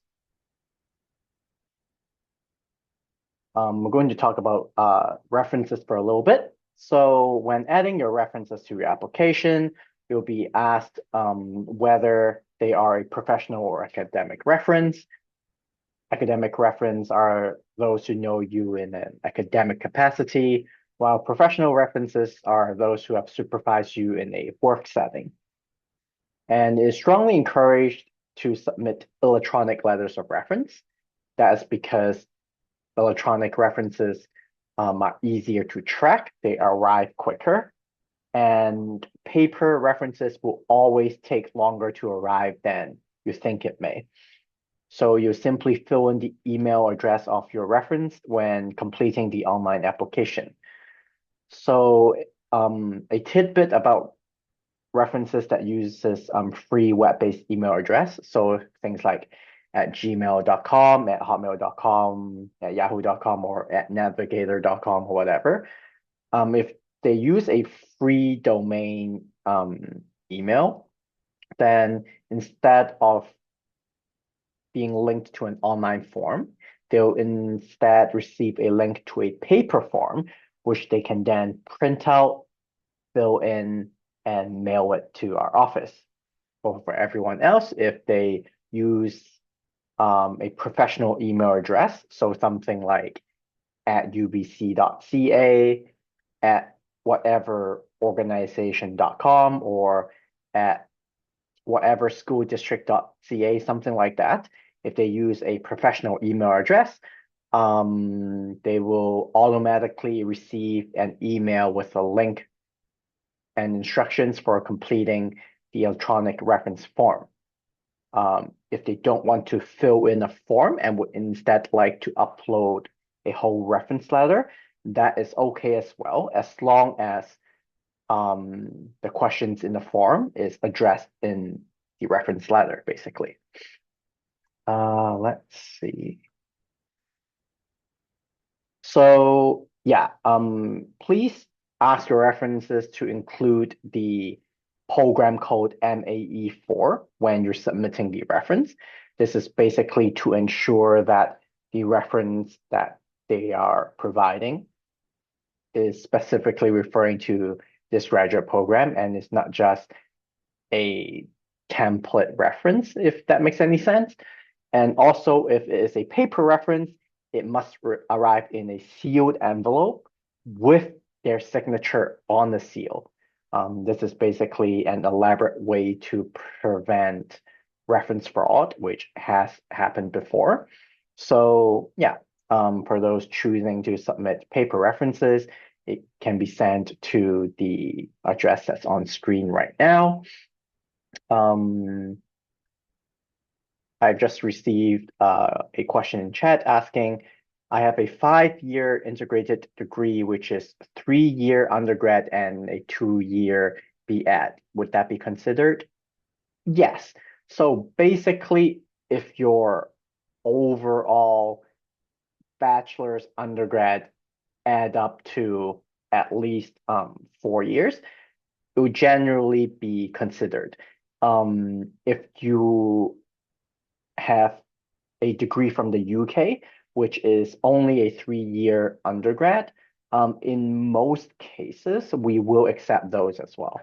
We're going to talk about references for a little bit. So when adding your references to your application, you'll be asked whether they are a professional or academic reference. Academic reference are those who know you in an academic capacity, while professional references are those who have supervised you in a work setting. And it is strongly encouraged to submit electronic letters of reference. That is because electronic references are easier to track, they arrive quicker, and paper references will always take longer to arrive than you think it may. So you simply fill in the email address of your reference when completing the online application. So a tidbit about references that uses free web-based email address. So things like at gmail.com, at hotmail.com, at yahoo.com, or at navigator.com or whatever. If they use a free domain email, then instead of being linked to an online form, they'll instead receive a link to a paper form, which they can then print out, fill in, and mail it to our office. Or for everyone else, if they use a professional email address, so something like at ubc.ca, at whatever organization.com, or at whatever school district.ca, something like that. If they use a professional email address, they will automatically receive an email with a link and instructions for completing the electronic reference form. If they don't want to fill in a form and would instead like to upload a whole reference letter, that is okay as well, as long as the questions in the form is addressed in the reference letter, basically. Let's see. So yeah, please ask your references to include the program code MAE4 when you're submitting the reference. This is basically to ensure that the reference that they are providing is specifically referring to this graduate program and it's not just a template reference, if that makes any sense. And also, if it is a paper reference, it must arrive in a sealed envelope with their signature on the seal. This is basically an elaborate way to prevent reference fraud, which has happened before. So yeah, for those choosing to submit paper references, it can be sent to the address that's on screen right now. I've just received a question in chat asking, I have a 5-year integrated degree, which is 3-year undergrad and a 2-year BEd. Would that be considered? Yes. So basically, if your overall bachelor's undergrad add up to at least 4 years, it would generally be considered. If you have a degree from the UK, which is only a 3-year undergrad, in most cases, we will accept those as well.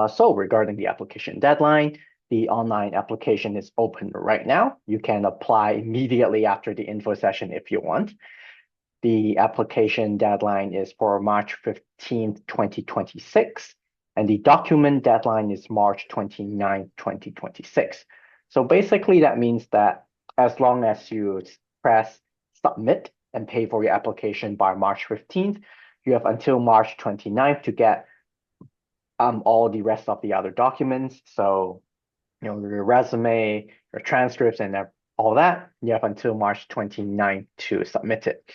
So regarding the application deadline, the online application is open right now. You can apply immediately after the info session if you want. The application deadline is for March 15th, 2026, and the document deadline is March 29th, 2026. So basically that means that as long as you press submit and pay for your application by March 15th, you have until March 29th to get all the rest of the other documents. So, you know, your resume, your transcripts, and all that, you have until March 29th to submit it.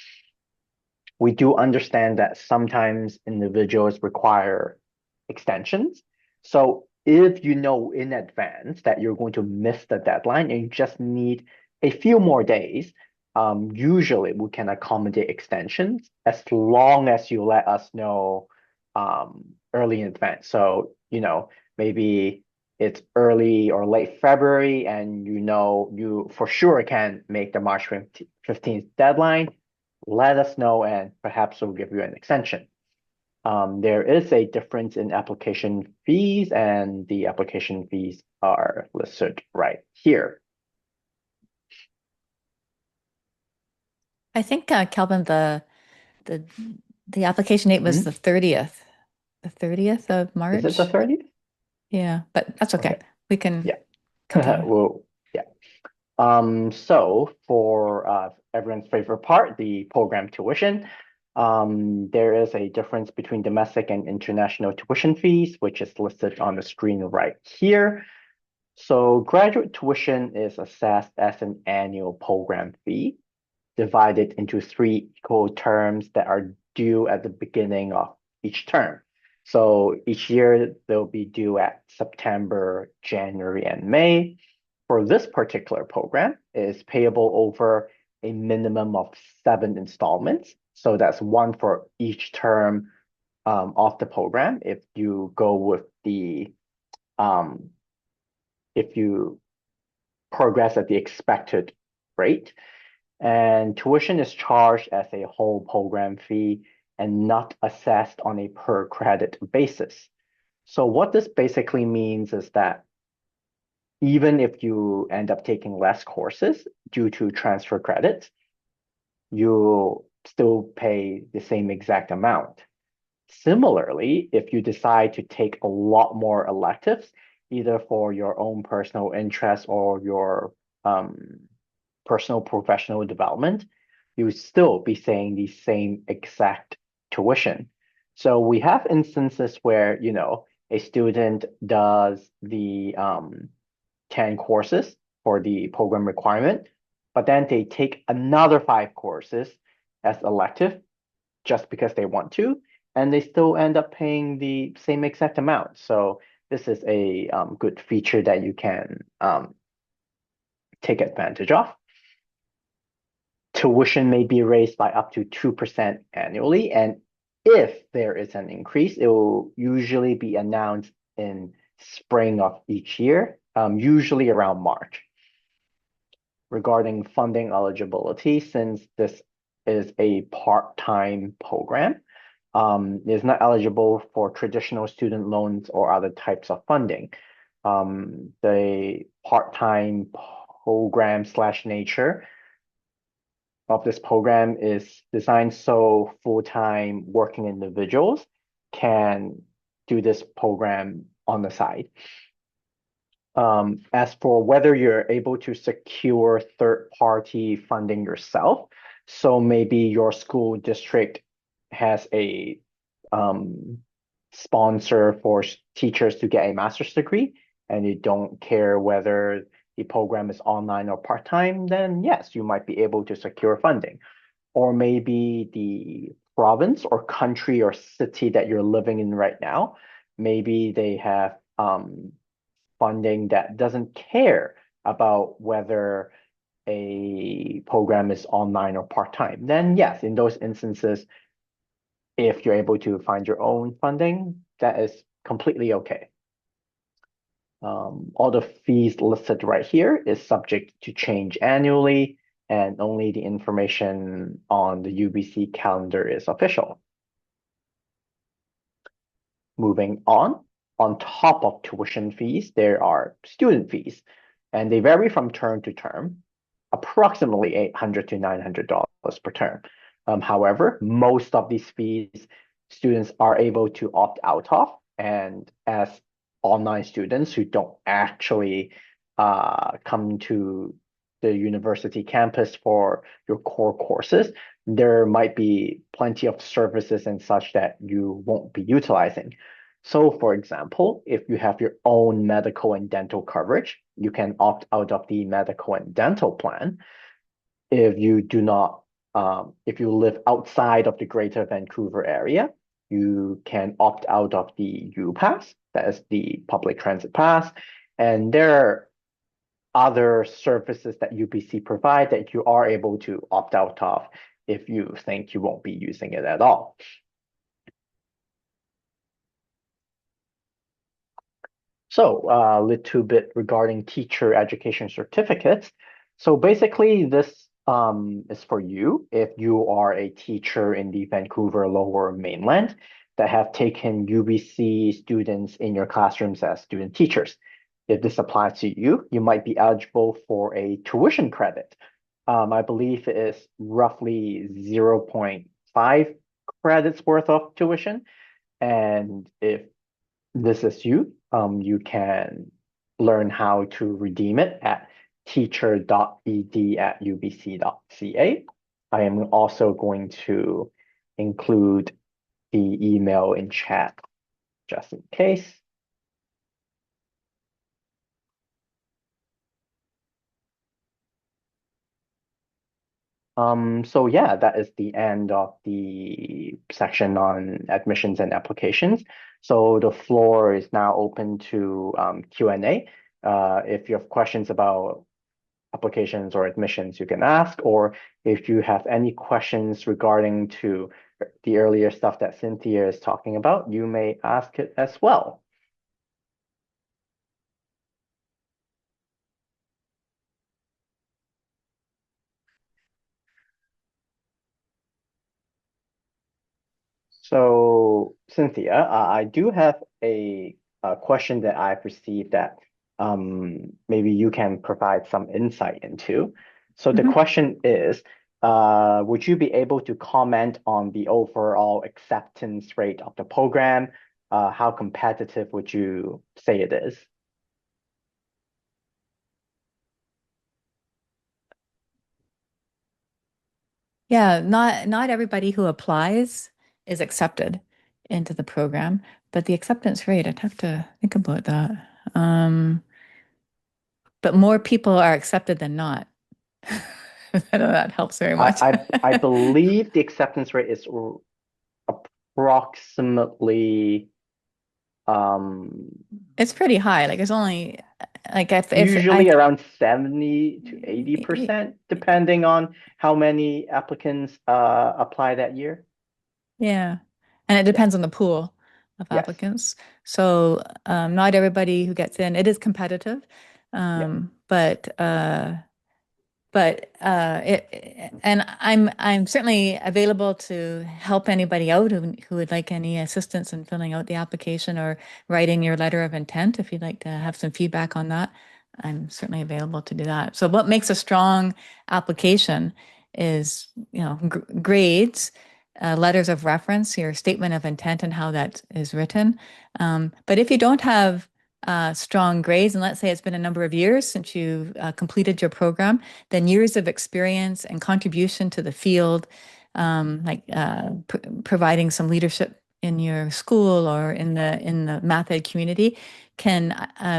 We do understand that sometimes individuals require extensions. So if you know in advance that you're going to miss the deadline and you just need a few more days, usually we can accommodate extensions as long as you let us know early in advance. So, you know, maybe it's early or late February and you know you for sure can make the March 15th deadline, let us know and perhaps we'll give you an extension. There is a difference in application fees and the application fees are listed right here. I think Calvin, the application date was the 30th. The 30th of March. Is it the 30th? Yeah, but that's okay. We can continue. Well, yeah. So for everyone's favorite part, the program tuition. There is a difference between domestic and international tuition fees, which is listed on the screen right here. So graduate tuition is assessed as an annual program fee divided into 3 equal terms that are due at the beginning of each term. So each year they'll be due at September, January, and May. For this particular program, it is payable over a minimum of 7 installments. So that's one for each term of the program. If you go with if you progress at the expected rate. And tuition is charged as a whole program fee and not assessed on a per credit basis. So what this basically means is that even if you end up taking less courses due to transfer credits, you still pay the same exact amount. Similarly, if you decide to take a lot more electives, either for your own personal interest or your personal professional development, you would still be paying the same exact tuition. So we have instances where, a student does the 10 courses for the program requirement, but then they take another 5 courses as elective just because they want to, and they still end up paying the same exact amount. So this is a good feature that you can take advantage of. Tuition may be raised by up to 2% annually, and if there is an increase, it will usually be announced in spring of each year, usually around March. Regarding funding eligibility, since this is a part-time program, is not eligible for traditional student loans or other types of funding. The part-time program / nature of this program is designed so full-time working individuals can do this program on the side. As for whether you're able to secure third-party funding yourself, so maybe your school district has a sponsor for teachers to get a master's degree, and you don't care whether the program is online or part-time, then yes, you might be able to secure funding. Or maybe the province or country or city that you're living in right now, maybe they have funding that doesn't care about whether a program is online or part-time. Then yes, in those instances, if you're able to find your own funding, that is completely okay. All the fees listed right here is subject to change annually, and only the information on the UBC calendar is official. Moving on top of tuition fees, there are student fees, and they vary from term to term, approximately $800 to $900 per term. However, most of these fees students are able to opt out of, and as online students who don't actually come to the university campus for your core courses, there might be plenty of services and such that you won't be utilizing. So for example, if you have your own medical and dental coverage, you can opt out of the medical and dental plan. If you do not, if you live outside of the Greater Vancouver area, you can opt out of the U-Pass, that is the public transit pass. And there are other services that UBC provide that you are able to opt out of if you think you won't be using it at all. So a little bit regarding teacher education certificates. So basically this is for you if you are a teacher in the Vancouver Lower Mainland that have taken UBC students in your classrooms as student teachers. If this applies to you, you might be eligible for a tuition credit. I believe it is roughly 0.5 credits worth of tuition. And if this is you, you can learn how to redeem it at teacher.ed@ubc.ca. I am also going to include the email in chat just in case. So yeah, that is the end of the section on admissions and applications. So the floor is now open to Q&A. If you have questions about applications or admissions, you can ask, or if you have any questions regarding to the earlier stuff that Cynthia is talking about, you may ask it as well. So, Cynthia, I do have a question that I've received that maybe you can provide some insight into. So the Mhm. question is, would you be able to comment on the overall acceptance rate of the program? How competitive would you say it is? Yeah, not everybody who applies is accepted into the program, but the acceptance rate, I'd have to think about that. Um, but more people are accepted than not. I don't know that helps very much. I believe the acceptance rate is approximately um It's pretty high. Like it's only like if I usually around 70 to y- 80%, depending on how many applicants apply that year. yeah. And it Yeah. depends on the pool of Yes. applicants. So not everybody who gets in, it is competitive. Yeah. But and I'm certainly available to help anybody out who would like any assistance in filling out the application or writing your letter of intent. If you'd like to have some feedback on that, I'm certainly available to do that. So what makes a strong application is, grades, letters of reference, your statement of intent and how that is written. But if you don't have strong grades, and let's say it's been a number of years since you completed your program, then years of experience and contribution to the field, like providing some leadership in your school or in the math ed community, can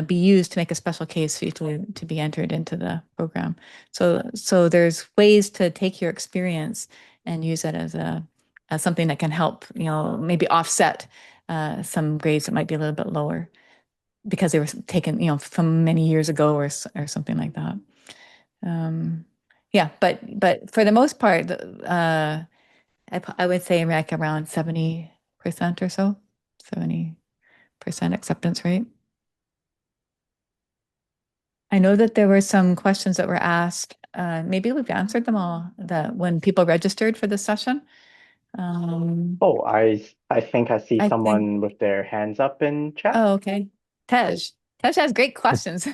be used to make a special case for you to be entered into the program. So there's ways to take your experience and use it as something that can help, maybe offset some grades that might be a little bit lower because they were taken, from many years ago or something like that. Um, yeah, but for the most part, I would say like around 70% or so, 70% acceptance rate. I know that there were some questions that were asked. Maybe we've answered them all that when people registered for the session. Um, Oh, I think I see I think, someone with their hands up in chat. oh, okay. Tej. Tej has great questions.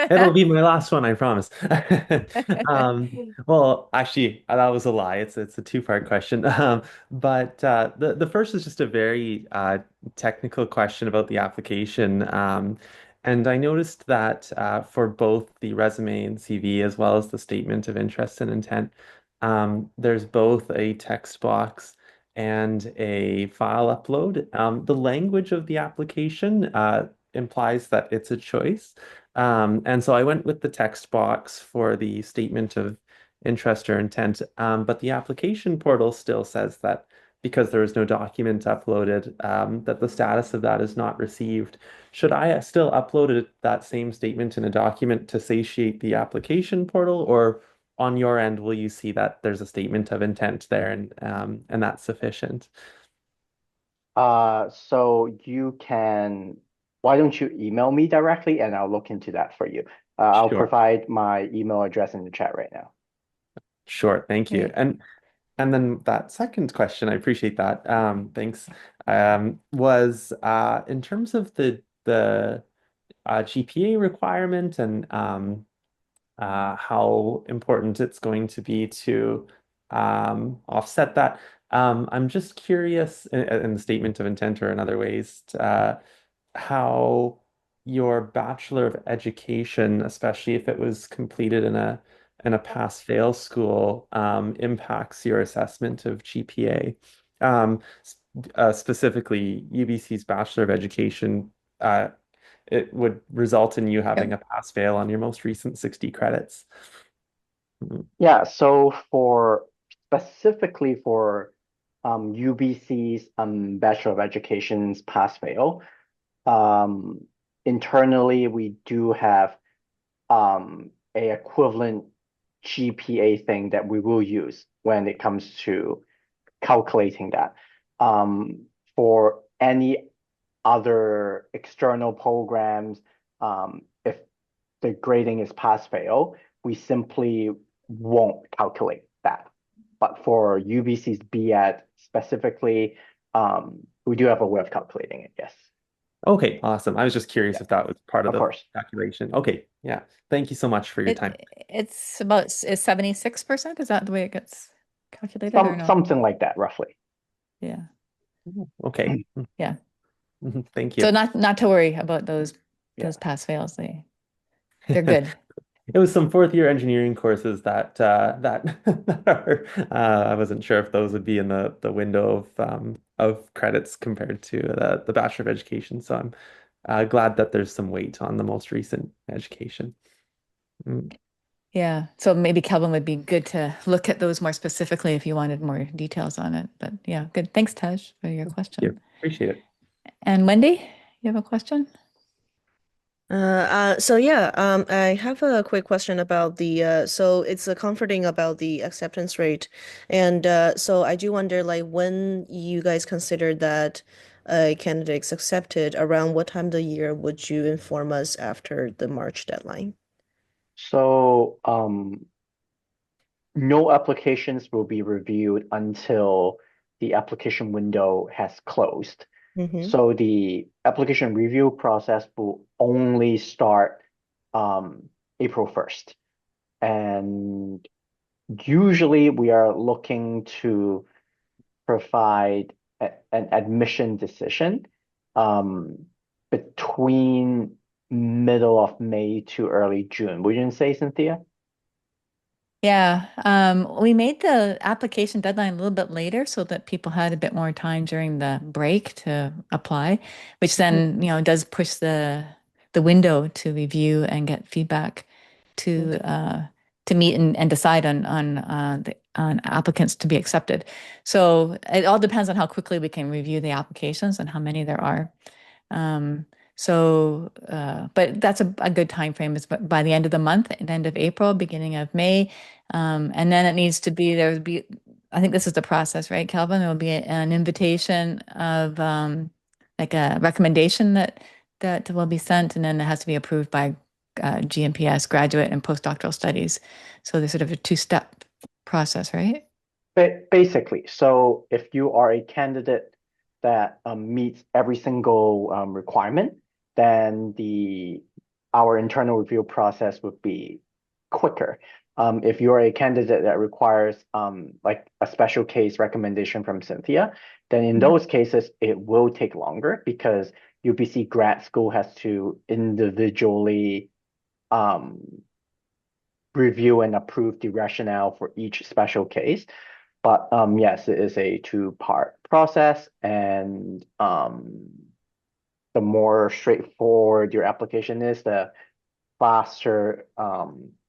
It'll be my last one, I promise. Well, actually, that was a lie. It's a two-part question. But the first is just a very technical question about the application. And I noticed that for both the resume and CV, as well as the statement of interest and intent, there's both a text box and a file upload. The language of the application implies that it's a choice. And so I went with the text box for the statement of interest or intent, but the application portal still says that because there is no document uploaded, that the status of that is not received. Should I still upload that same statement in a document to satiate the application portal, or on your end, will you see that there's a statement of intent there and that's sufficient? So you can, why don't you email me directly and I'll look into that for you. I'll Sure. provide my email address in the chat right now. Sure, thank you. Great. And then that second question, I appreciate that. Thanks. Was in terms of the GPA requirement and how important it's going to be to offset that. I'm just curious in the statement of intent or in other ways, how your Bachelor of Education, especially if it was completed in a pass-fail school, impacts your assessment of GPA. Specifically UBC's Bachelor of Education, it would result in you having Yep. a pass fail on your most recent 60 credits. Mhm. Yeah, so for specifically for UBC's Bachelor of Education's pass fail, um, internally we do have a equivalent GPA thing that we will use when it comes to calculating that. For any other external programs, if the grading is pass fail, we simply won't calculate that. But for UBC's BEd specifically, we do have a way of calculating it, yes. Okay, awesome. I was just curious Yeah, if that was part of of the course. calculation. Okay, yeah. Thank you so much for your time. It's about is 76%? Is that the way it gets calculated or no? Something like that, roughly. Yeah. Okay. Yeah. Thank So you. not to worry about those Yeah. pass fails. They're good. It was some fourth year engineering courses that are I wasn't sure if those would be in the window of credits compared to the Bachelor of Education. So I'm glad that there's some weight on the most recent education. Mm. Yeah. So maybe Kelvin would be good to look at those more specifically if you wanted more details on it. But yeah, good. Thanks, Taj, for your Yeah, question. appreciate it. And Wendy, you have a question? So yeah, I have a quick question about so it's comforting about the acceptance rate. And so I do wonder, like, when you guys consider that a candidate's accepted, around what time of the year would you inform us after the March deadline? So no applications will be reviewed until the application window has closed. Mm-hmm. So the application review process will only start April 1st. And usually we are looking to provide an admission decision between middle of May to early June. Would you say, Cynthia? Yeah, we made the application deadline a little bit later so that people had a bit more time during the break to apply, which then, does push the window to review and get feedback to Okay. to meet and decide on applicants to be accepted. So it all depends on how quickly we can review the applications and how many there are. Um, but that's a good time frame is by the end of the month, at the end of April, beginning of May. And then it needs to be, there would be, I think this is the process, right, Calvin? There will be an invitation of like a recommendation that will be sent, and then it has to be approved by GMPS, graduate and postdoctoral studies. So there's sort of a two-step process, right? Basically, so if you are a candidate that meets every single requirement, then our internal review process would be quicker. If you are a candidate that requires like a special case recommendation from Cynthia, then in those cases it will take longer because UBC grad school has to individually um, review and approve the rationale for each special case. But yes, it is a two-part process, and the more straightforward your application is, the faster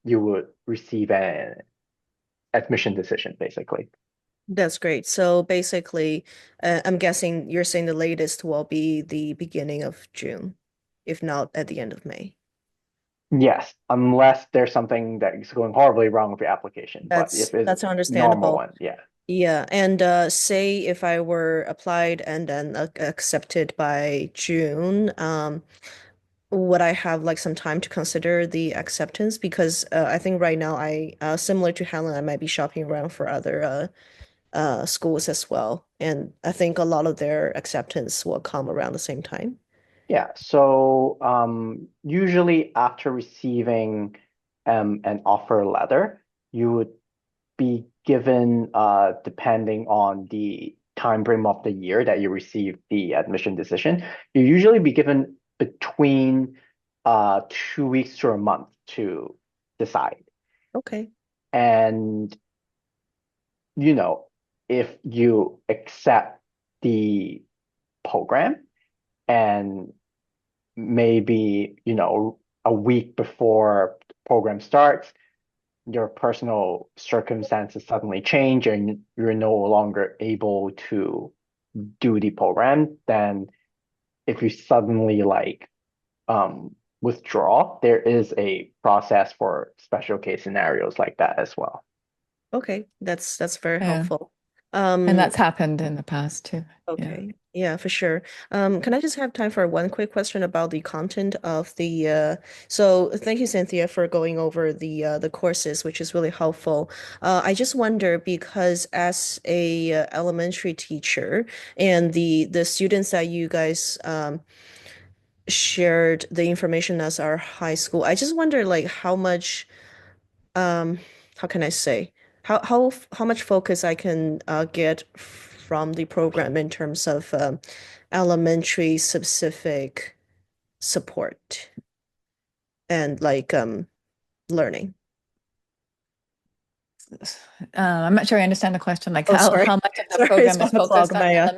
you would receive an admission decision, basically. That's great. So basically, I'm guessing you're saying the latest will be the beginning of June, if not at the end of May. Yes, unless there's something that is going horribly wrong with your application. But if it's That's normal understandable. one, yeah. Yeah, and say if I were applied and then accepted by June, would I have like some time to consider the acceptance? Because I think right now similar to Helen, I might be shopping around for other schools as well, and I think a lot of their acceptance will come around the same time. Yeah, so usually after receiving an offer letter, you would be given, depending on the time frame of the year that you receive the admission decision, you usually be given between 2 weeks to a month to decide. Okay. And, you know, if you accept the program and maybe, a week before the program starts, your personal circumstances suddenly change and you're no longer able to do the program, then if you suddenly withdraw, there is a process for special case scenarios like that as well. Okay, that's very Yeah. helpful. And that's happened in the past too. Yeah. Okay. Yeah, for sure. Can I just have time for one quick question about the content of the so thank you, Cynthia, for going over the courses, which is really helpful. I just wonder because as a elementary teacher and the students that you guys shared the information as our high school, I just wonder like how much um how can I say how much focus I can get from the program in terms of elementary specific support and learning. I'm not sure I understand the question. Like Oh, how sorry. much of the Sorry, it's program is one o'clock, focused on Maya.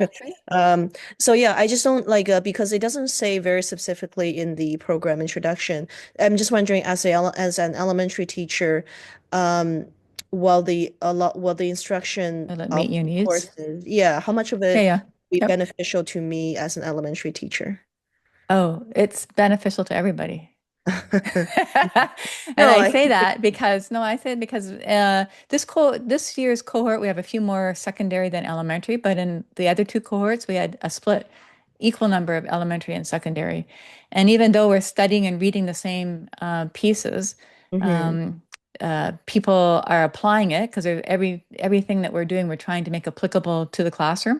elementary? So yeah, I just don't because it doesn't say very specifically in the program introduction. I'm just wondering, as an elementary teacher, um, while the instruction Will it of meet your the needs? courses, yeah, how much of Yeah, it yeah. be Yep. beneficial to me as an elementary teacher? Oh, it's beneficial to everybody. And No, I I say that because no, I say it because this year's cohort we have a few more secondary than elementary, but in the other two cohorts we had a split, equal number of elementary and secondary. And even though we're studying and reading the same pieces, mm-hmm, um, people are applying it because everything that we're doing we're trying to make applicable to the classroom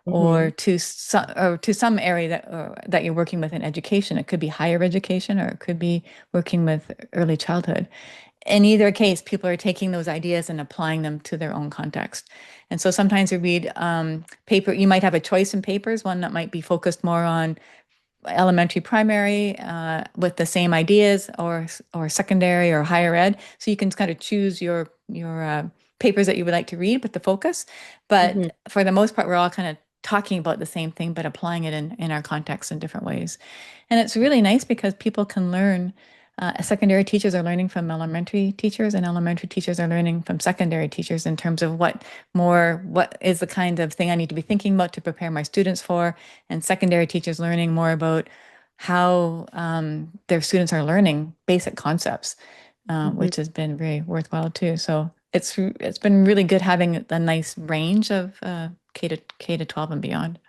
mm-hmm, or to some area that you're working with in education. It could be higher education or it could be working with early childhood. In either case, people are taking those ideas and applying them to their own context. And so sometimes you read paper, you might have a choice in papers, one that might be focused more on elementary primary with the same ideas or secondary or higher ed. So you can kind of choose your papers that you would like to read with the focus. mm-hmm. But for the most part, we're all kind of talking about the same thing, but applying it in our context in different ways. And it's really nice because people can learn. Secondary teachers are learning from elementary teachers, and elementary teachers are learning from secondary teachers in terms of what is the kind of thing I need to be thinking about to prepare my students for, and secondary teachers learning more about how their students are learning basic concepts, Mm-hmm. which has been very worthwhile too. So it's been really good having a nice range of K to 12 and beyond.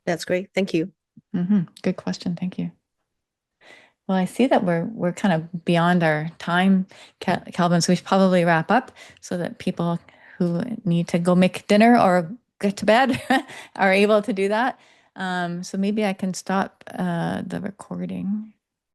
That's great. Thank you. Good question. Thank you. Well, I see that we're kind of beyond our time, Calvin, so we should probably wrap up so that people who need to go make dinner or get to bed are able to do that. So maybe I can stop the recording.